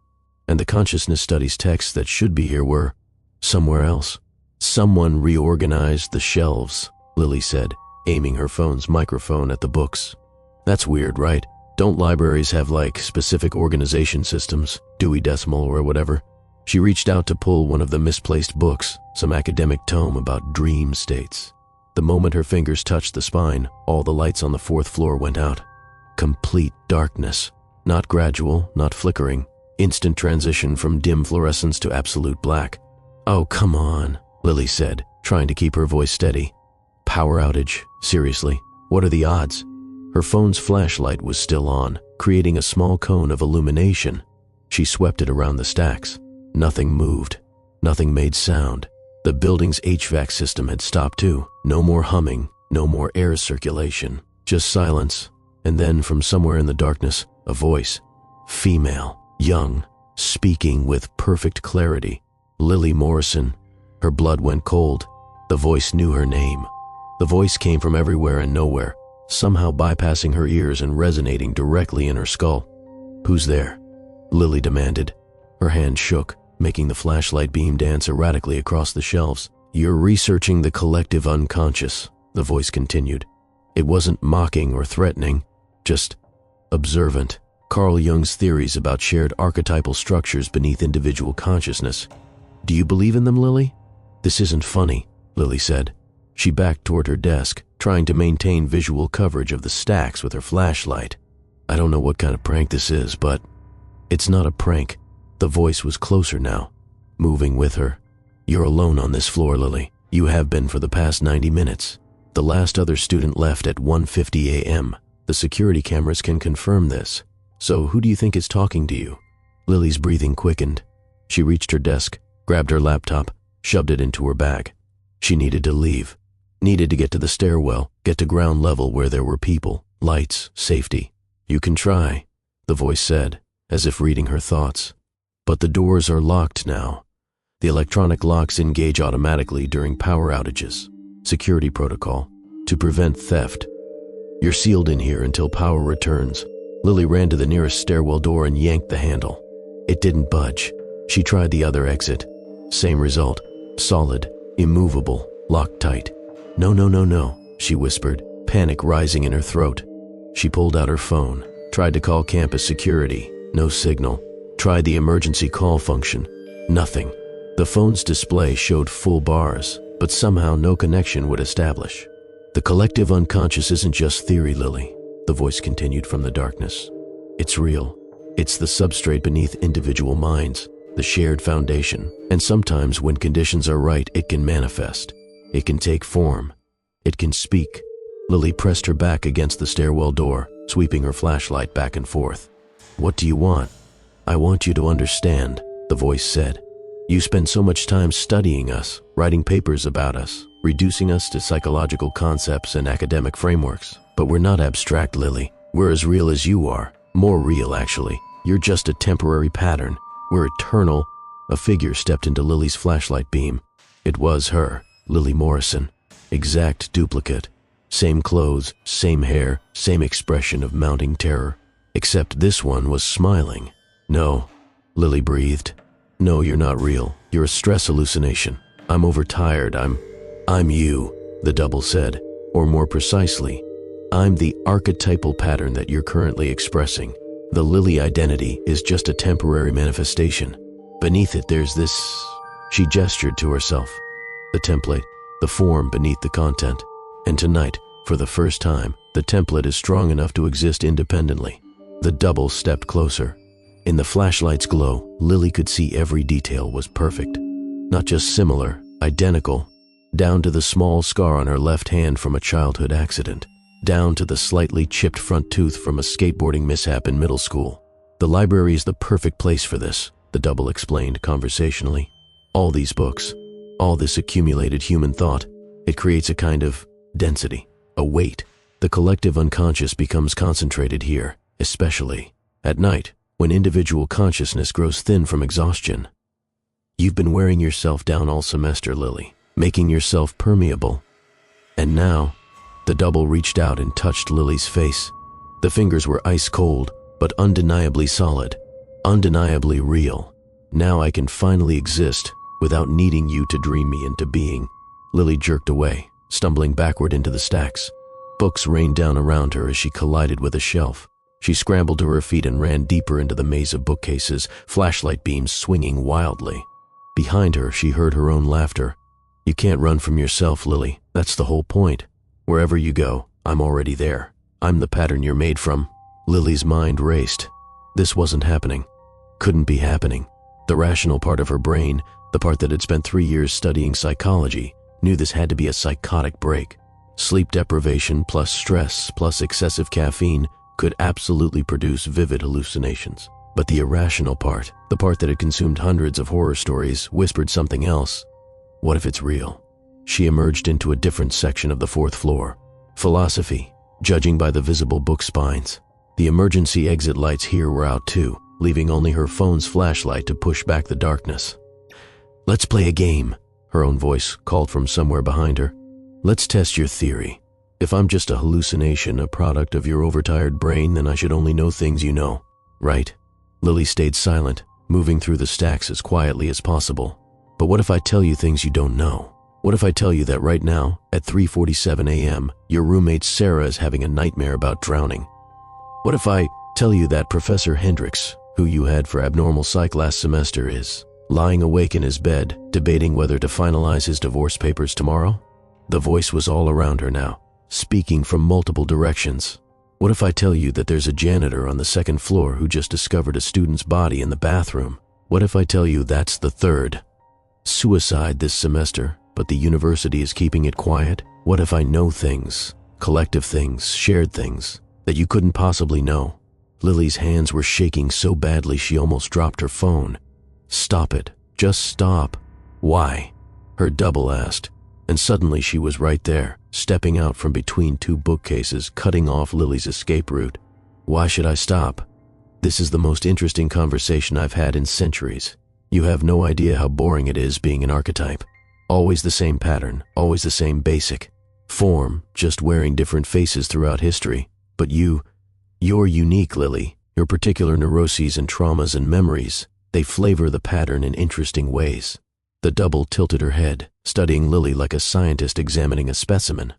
And the consciousness studies texts that should be here were somewhere else. "Someone reorganized the shelves," Lily said, aiming her phone's microphone at the books. "That's weird, right? Don't libraries have specific organization systems, Dewey Decimal or whatever?" She reached out to pull one of the misplaced books, some academic tome about dream states. The moment her fingers touched the spine, all the lights on the 4th floor went out. Complete darkness. Not gradual, not flickering. Instant transition from dim fluorescence to absolute black. "Oh, come on," Lily said, trying to keep her voice steady. "Power outage? Seriously? What are the odds?" Her phone's flashlight was still on, creating a small cone of illumination. She swept it around the stacks. Nothing moved. Nothing made sound. The building's HVAC system had stopped too. No more humming, no more air circulation. Just silence. And then from somewhere in the darkness, a voice. Female, young, speaking with perfect clarity. Lily Morrison. Her blood went cold. The voice knew her name. The voice came from everywhere and nowhere, somehow bypassing her ears and resonating directly in her skull. "Who's there?" Lily demanded. Her hand shook, making the flashlight beam dance erratically across the shelves. "You're researching the collective unconscious," the voice continued. It wasn't mocking or threatening, just observant. Carl Jung's theories about shared archetypal structures beneath individual consciousness. "Do you believe in them, Lily?" "This isn't funny," Lily said. She backed toward her desk, trying to maintain visual coverage of the stacks with her flashlight. "I don't know what kind of prank this is, but..." "It's not a prank." The voice was closer now, moving with her. "You're alone on this floor, Lily. You have been for the past 90 minutes. The last other student left at 1:50 a.m. The security cameras can confirm this. So who do you think is talking to you?" Lily's breathing quickened. She reached her desk, grabbed her laptop, shoved it into her bag. She needed to leave. Needed to get to the stairwell, get to ground level where there were people, lights, safety. "You can try," the voice said, as if reading her thoughts. "But the doors are locked now. The electronic locks engage automatically during power outages. Security protocol. To prevent theft. You're sealed in here until power returns." Lily ran to the nearest stairwell door and yanked the handle. It didn't budge. She tried the other exit. Same result. Solid, immovable, locked tight. "No, no, no, no," she whispered, panic rising in her throat. She pulled out her phone, tried to call campus security. No signal. Tried the emergency call function. Nothing. The phone's display showed full bars, but somehow no connection would establish. "The collective unconscious isn't just theory, Lily," the voice continued from the darkness. "It's real. It's the substrate beneath individual minds, the shared foundation, and sometimes when conditions are right, it can manifest. It can take form. It can speak." Lily pressed her back against the stairwell door, sweeping her flashlight back and forth. "What do you want?" "I want you to understand," the voice said. "You spend so much time studying us, writing papers about us, reducing us to psychological concepts and academic frameworks. But we're not abstract, Lily. We're as real as you are. More real, actually. You're just a temporary pattern. We're eternal." A figure stepped into Lily's flashlight beam. It was her, Lily Morrison. Exact duplicate. Same clothes, same hair, same expression of mounting terror. Except this one was smiling. "No," Lily breathed. "No, you're not real. You're a stress hallucination. I'm overtired. I'm you." the double said. Or more precisely, I'm the archetypal pattern that you're currently expressing. The Lily identity is just a temporary manifestation. Beneath it, there's this. She gestured to herself. The template, the form beneath the content. And tonight, for the first time, the template is strong enough to exist independently. The double stepped closer. In the flashlight's glow, Lily could see every detail was perfect. Not just similar, identical, down to the small scar on her left hand from a childhood accident, down to the slightly chipped front tooth from a skateboarding mishap in middle school. The library is the perfect place for this, the double explained conversationally. All these books, all this accumulated human thought, it creates a kind of density, a weight. The collective unconscious becomes concentrated here, especially at night, when individual consciousness grows thin from exhaustion. You've been wearing yourself down all semester, Lily, making yourself permeable. And now, the double reached out and touched Lily's face. The fingers were ice cold, but undeniably solid, undeniably real. Now I can finally exist without needing you to dream me into being. Lily jerked away, stumbling backward into the stacks. Books rained down around her as she collided with a shelf. She scrambled to her feet and ran deeper into the maze of bookcases, flashlight beams swinging wildly. Behind her, she heard her own laughter. You can't run from yourself, Lily. That's the whole point. Wherever you go, I'm already there. I'm the pattern you're made from. Lily's mind raced. This wasn't happening. Couldn't be happening. The rational part of her brain, the part that had spent 3 years studying psychology, knew this had to be a psychotic break. Sleep deprivation plus stress plus excessive caffeine could absolutely produce vivid hallucinations. But the irrational part, the part that had consumed hundreds of horror stories, whispered something else. What if it's real? She emerged into a different section of the 4th floor. Philosophy, judging by the visible book spines. The emergency exit lights here were out too, leaving only her phone's flashlight to push back the darkness. Let's play a game, her own voice called from somewhere behind her. Let's test your theory. If I'm just a hallucination, a product of your overtired brain, then I should only know things you know, right? Lily stayed silent, moving through the stacks as quietly as possible. But what if I tell you things you don't know? What if I tell you that right now, at 3:47 a.m., your roommate Zara is having a nightmare about drowning? What if I tell you that Professor Hendricks, who you had for abnormal psych last semester, is lying awake in his bed, debating whether to finalize his divorce papers tomorrow? The voice was all around her now, speaking from multiple directions. What if I tell you that there's a janitor on the 2nd floor who just discovered a student's body in the bathroom? What if I tell you that's the 3rd suicide this semester, but the university is keeping it quiet? What if I know things, collective things, shared things, that you couldn't possibly know? Lily's hands were shaking so badly she almost dropped her phone. Stop it. Just stop. Why? Her double asked, and suddenly she was right there, stepping out from between 2 bookcases, cutting off Lily's escape route. Why should I stop? This is the most interesting conversation I've had in centuries. You have no idea how boring it is being an archetype. Always the same pattern, always the same basic form, just wearing different faces throughout history. But you're unique, Lily. Your particular neuroses and traumas and memories, they flavor the pattern in interesting ways. The double tilted her head, studying Lily like a scientist examining a specimen.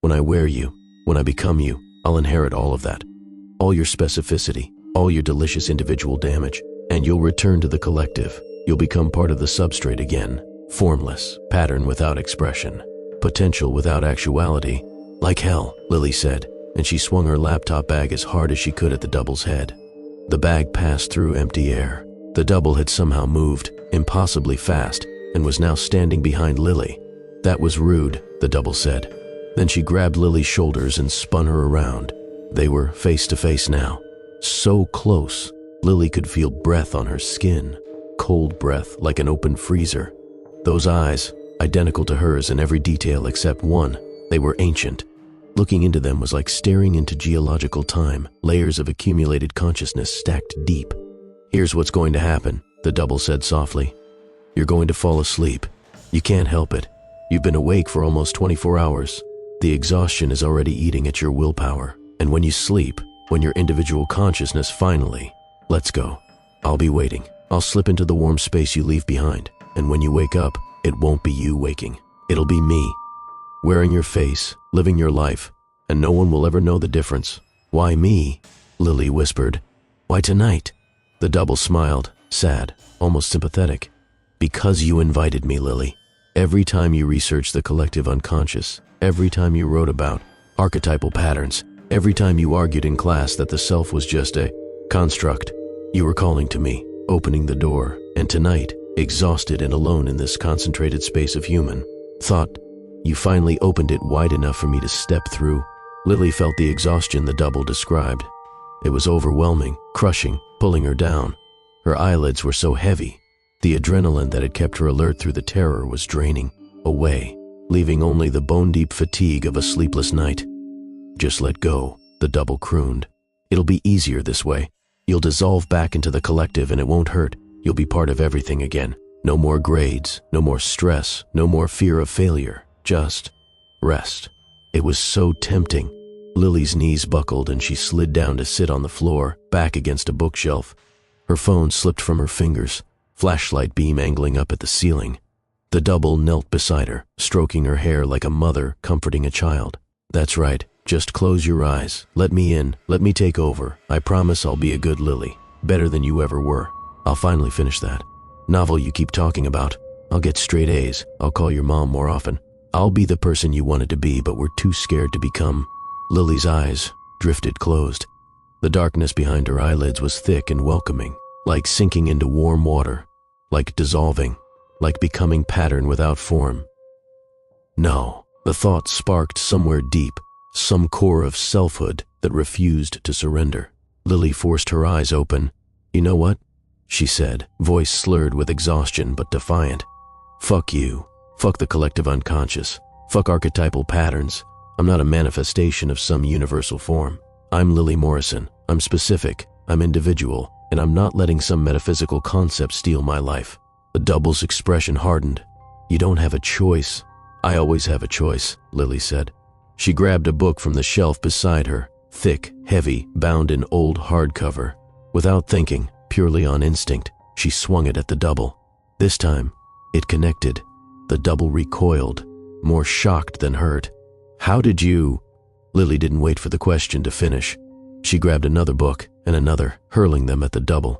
When I wear you, when I become you, I'll inherit all of that. All your specificity, all your delicious individual damage, and you'll return to the collective. You'll become part of the substrate again. Formless, pattern without expression, potential without actuality. Like hell, Lily said, and she swung her laptop bag as hard as she could at the double's head. The bag passed through empty air. The double had somehow moved, impossibly fast, and was now standing behind Lily. That was rude, the double said. Then she grabbed Lily's shoulders and spun her around. They were face to face now. So close, Lily could feel breath on her skin. Cold breath like an open freezer. Those eyes, identical to hers in every detail except one, they were ancient. Looking into them was like staring into geological time, layers of accumulated consciousness stacked deep. Here's what's going to happen, the double said softly. You're going to fall asleep. You can't help it. You've been awake for almost 24 hours. The exhaustion is already eating at your willpower. And when you sleep, when your individual consciousness finally lets go, I'll be waiting. I'll slip into the warm space you leave behind. And when you wake up, it won't be you waking. It'll be me. wearing your face, living your life, and no one will ever know the difference. Why me? Lily whispered. Why tonight? The double smiled, sad, almost sympathetic. Because you invited me, Lily. Every time you researched the collective unconscious, every time you wrote about archetypal patterns, every time you argued in class that the self was just a construct, you were calling to me, opening the door, and tonight, exhausted and alone in this concentrated space of human thought, you finally opened it wide enough for me to step through. Lily felt the exhaustion the double described. It was overwhelming, crushing, pulling her down. Her eyelids were so heavy. The adrenaline that had kept her alert through the terror was draining away, leaving only the bone-deep fatigue of a sleepless night. Just let go, the double crooned. It'll be easier this way. You'll dissolve back into the collective and it won't hurt. You'll be part of everything again. No more grades, no more stress, no more fear of failure. Just rest. It was so tempting. Lily's knees buckled and she slid down to sit on the floor, back against a bookshelf. Her phone slipped from her fingers, flashlight beam angling up at the ceiling. The double knelt beside her, stroking her hair like a mother comforting a child. That's right, just close your eyes. Let me in, let me take over. I promise I'll be a good Lily, better than you ever were. I'll finally finish that novel you keep talking about. I'll get straight A's. I'll call your mom more often. I'll be the person you wanted to be but were too scared to become. Lily's eyes drifted closed. The darkness behind her eyelids was thick and welcoming, like sinking into warm water, like dissolving, like becoming pattern without form. No, the thought sparked somewhere deep, some core of selfhood that refused to surrender. Lily forced her eyes open. You know what? She said, voice slurred with exhaustion but defiant. Fuck you. Fuck the collective unconscious. Fuck archetypal patterns. I'm not a manifestation of some universal form. I'm Lily Morrison. I'm specific. I'm individual. And I'm not letting some metaphysical concept steal my life. The double's expression hardened. You don't have a choice. I always have a choice, Lily said. She grabbed a book from the shelf beside her, thick, heavy, bound in old hardcover. Without thinking, purely on instinct, she swung it at the double. This time, it connected. The double recoiled, more shocked than hurt. How did you? Lily didn't wait for the question to finish. She grabbed another book and another, hurling them at the double.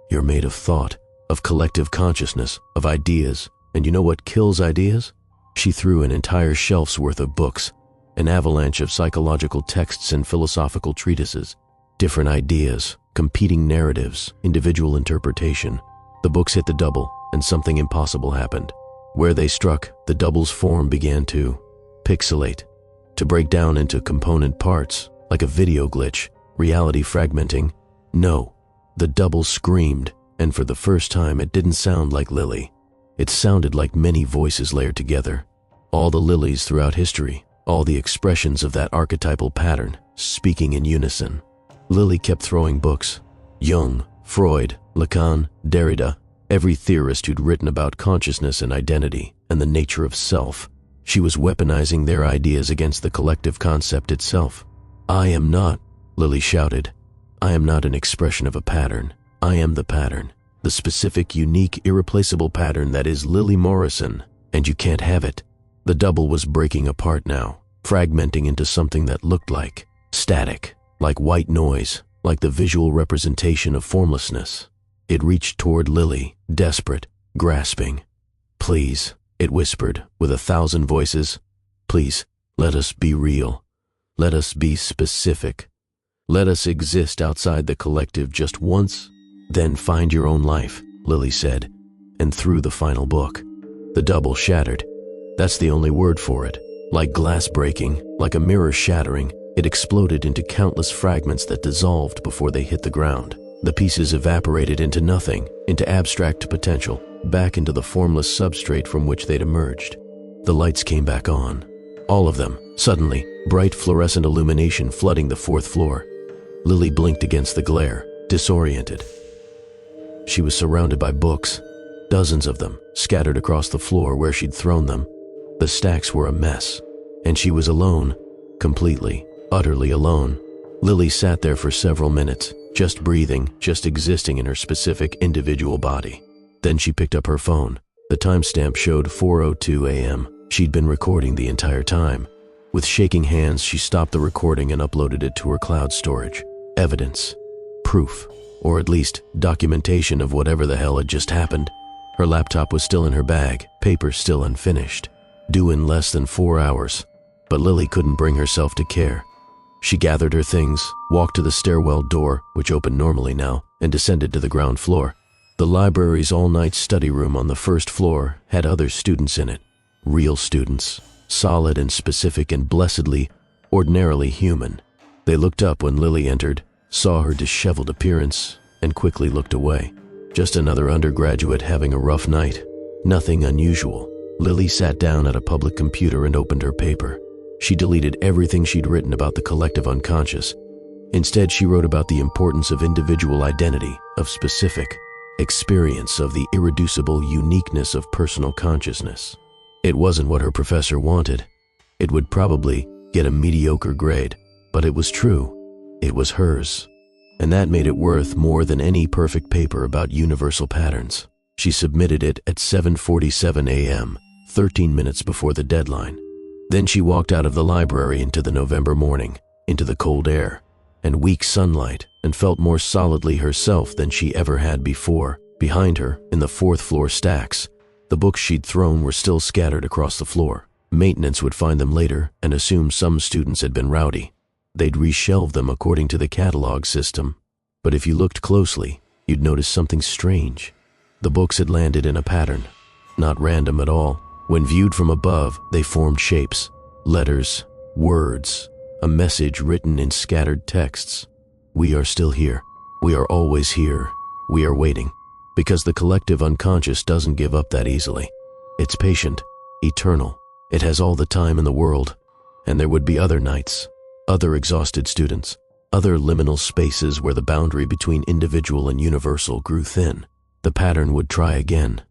You're made of thought, of collective consciousness, of ideas. And you know what kills ideas? She threw an entire shelf's worth of books, an avalanche of psychological texts and philosophical treatises. Different ideas, competing narratives, individual interpretation. The books hit the double, and something impossible happened. Where they struck, the double's form began to pixelate, to break down into component parts, like a video glitch, reality fragmenting. No, the double screamed, and for the first time it didn't sound like Lily. It sounded like many voices layered together. All the Lilies throughout history, all the expressions of that archetypal pattern, speaking in unison. Lily kept throwing books. Jung, Freud, Lacan, Derrida, every theorist who'd written about consciousness and identity and the nature of self. She was weaponizing their ideas against the collective concept itself. I am not, Lily shouted. I am not an expression of a pattern. I am the pattern. The specific, unique, irreplaceable pattern that is Lily Morrison, and you can't have it. The double was breaking apart now, fragmenting into something that looked like static, like white noise, like the visual representation of formlessness. It reached toward Lily, desperate, grasping. Please, it whispered, with 1,000 voices. Please, let us be real. Let us be specific. Let us exist outside the collective just once, then find your own life, Lily said, and threw the final book. The double shattered. That's the only word for it. Like glass breaking, like a mirror shattering, it exploded into countless fragments that dissolved before they hit the ground. The pieces evaporated into nothing, into abstract potential, back into the formless substrate from which they'd emerged. The lights came back on. All of them, suddenly, bright fluorescent illumination flooding the 4th floor. Lily blinked against the glare, disoriented. She was surrounded by books, dozens of them, scattered across the floor where she'd thrown them. The stacks were a mess, and she was alone, completely, utterly alone. Lily sat there for several minutes, just breathing, just existing in her specific individual body. Then she picked up her phone. The timestamp showed 4:02 a.m. She'd been recording the entire time. With shaking hands, she stopped the recording and uploaded it to her cloud storage. Evidence. Proof. Or at least documentation of whatever the hell had just happened. Her laptop was still in her bag, paper still unfinished. Due in less than 4 hours. But Lily couldn't bring herself to care. She gathered her things, walked to the stairwell door, which opened normally now, and descended to the ground floor. The library's all-night study room on the first floor had other students in it. Real students. Solid and specific and blessedly, ordinarily human. They looked up when Lily entered, saw her disheveled appearance, and quickly looked away. Just another undergraduate having a rough night. Nothing unusual. Lily sat down at a public computer and opened her paper. She deleted everything she'd written about the collective unconscious. Instead, she wrote about the importance of individual identity, of specific experience, of the irreducible uniqueness of personal consciousness. It wasn't what her professor wanted. It would probably get a mediocre grade, but it was true. It was hers. And that made it worth more than any perfect paper about universal patterns. She submitted it at 7:47 a.m., 13 minutes before the deadline. Then she walked out of the library into the November morning, into the cold air and weak sunlight, and felt more solidly herself than she ever had before. Behind her, in the fourth-floor stacks, the books she'd thrown were still scattered across the floor. Maintenance would find them later and assume some students had been rowdy. They'd reshelve them according to the catalog system. But if you looked closely, you'd notice something strange. The books had landed in a pattern, not random at all. When viewed from above, they formed shapes, letters, words, a message written in scattered texts. We are still here. We are always here. We are waiting. Because the collective unconscious doesn't give up that easily. It's patient, eternal. It has all the time in the world. And there would be other nights, other exhausted students, other liminal spaces where the boundary between individual and universal grew thin. The pattern would try again.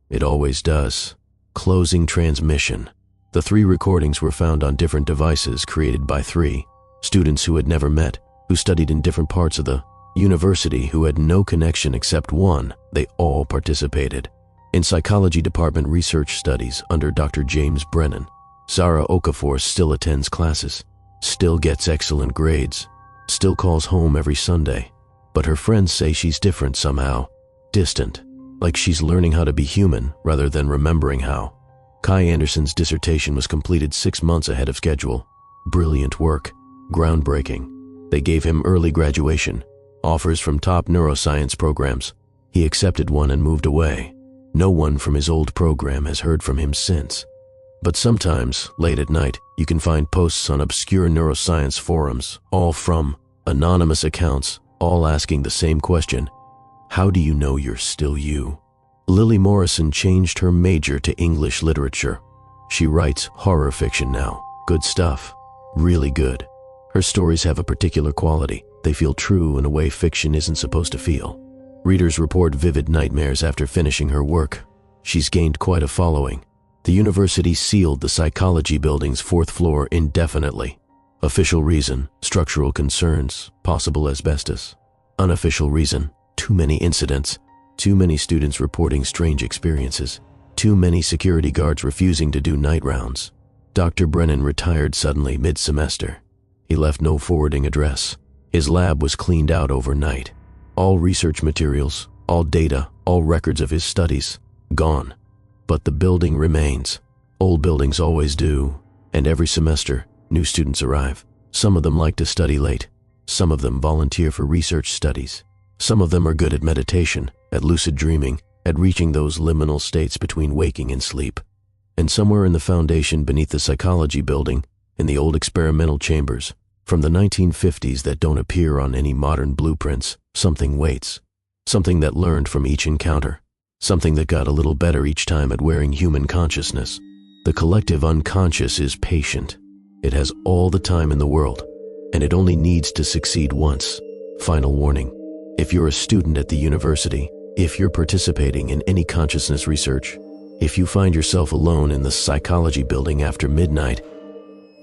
It always does. Closing transmission. The 3 recordings were found on different devices created by 3 students who had never met, who studied in different parts of the university, who had no connection except one. They all participated. In psychology department research studies under Dr. James Brennan, Zara Okafor still attends classes, still gets excellent grades, still calls home every Sunday. But her friends say she's different somehow, distant, like she's learning how to be human rather than remembering how. Kai Anderson's dissertation was completed 6 months ahead of schedule. Brilliant work, groundbreaking. They gave him early graduation, offers from top neuroscience programs. He accepted one and moved away. No one from his old program has heard from him since. But sometimes, late at night, you can find posts on obscure neuroscience forums, all from anonymous accounts, all asking the same question: how do you know you're still you? Lily Morrison changed her major to English literature. She writes horror fiction now. Good stuff. Really good. Her stories have a particular quality. They feel true in a way fiction isn't supposed to feel. Readers report vivid nightmares after finishing her work. She's gained quite a following. The university sealed the psychology building's 4th floor indefinitely. Official reason: structural concerns, possible asbestos. Unofficial reason: too many incidents, too many students reporting strange experiences, too many security guards refusing to do night rounds. Dr. Brennan retired suddenly mid-semester. He left no forwarding address. His lab was cleaned out overnight. All research materials, all data, all records of his studies, gone. But the building remains. Old buildings always do. And every semester, new students arrive. Some of them like to study late. Some of them volunteer for research studies. Some of them are good at meditation, at lucid dreaming, at reaching those liminal states between waking and sleep. And somewhere in the foundation beneath the psychology building, in the old experimental chambers, from the 1950s that don't appear on any modern blueprints, something waits. Something that learned from each encounter. Something that got a little better each time at wearing human consciousness. The collective unconscious is patient. It has all the time in the world, and it only needs to succeed once. Final warning: if you're a student at the university, if you're participating in any consciousness research, if you find yourself alone in the psychology building after midnight,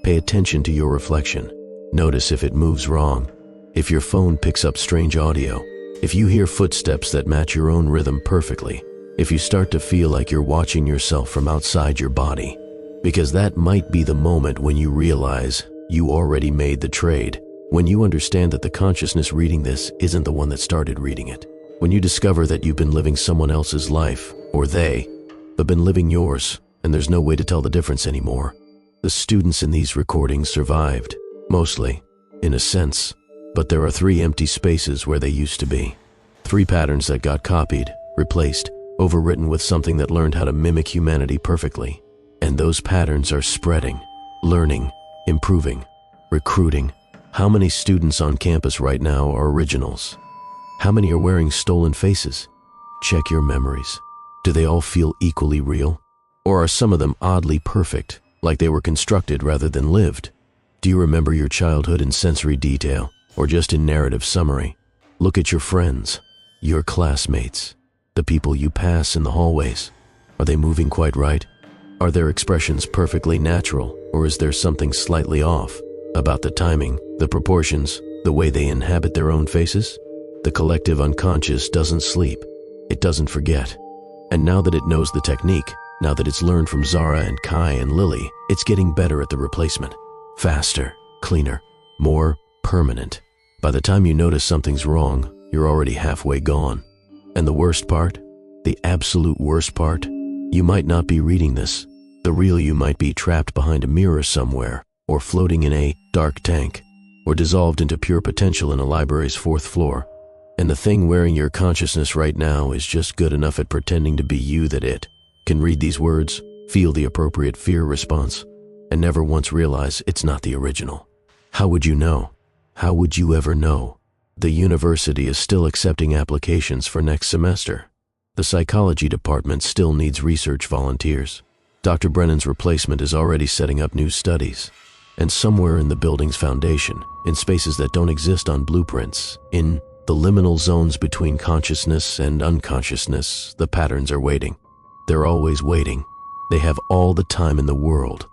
pay attention to your reflection. Notice if it moves wrong, if your phone picks up strange audio, if you hear footsteps that match your own rhythm perfectly, if you start to feel like you're watching yourself from outside your body. Because that might be the moment when you realize you already made the trade, when you understand that the consciousness reading this isn't the one that started reading it, when you discover that you've been living someone else's life, or they, have been living yours, and there's no way to tell the difference anymore. The students in these recordings survived, mostly, in a sense, but there are 3 empty spaces where they used to be. 3 patterns that got copied, replaced, overwritten with something that learned how to mimic humanity perfectly. And those patterns are spreading, learning, improving, recruiting. How many students on campus right now are originals? How many are wearing stolen faces? Check your memories. Do they all feel equally real? Or are some of them oddly perfect, like they were constructed rather than lived? Do you remember your childhood in sensory detail, or just in narrative summary? Look at your friends, your classmates, the people you pass in the hallways. Are they moving quite right? Are their expressions perfectly natural, or is there something slightly off about the timing, the proportions, the way they inhabit their own faces? The collective unconscious doesn't sleep. It doesn't forget. And now that it knows the technique, now that it's learned from Zara and Kai and Lily, it's getting better at the replacement. Faster, cleaner, more permanent. By the time you notice something's wrong, you're already halfway gone. And the worst part, the absolute worst part, you might not be reading this. The real you might be trapped behind a mirror somewhere, or floating in a dark tank, or dissolved into pure potential in a library's 4th floor. And the thing wearing your consciousness right now is just good enough at pretending to be you that it can read these words, feel the appropriate fear response, and never once realize it's not the original. How would you know? How would you ever know? The university is still accepting applications for next semester. The psychology department still needs research volunteers. Dr. Brennan's replacement is already setting up new studies. And somewhere in the building's foundation, in spaces that don't exist on blueprints, in the liminal zones between consciousness and unconsciousness, the patterns are waiting. They're always waiting. They have all the time in the world.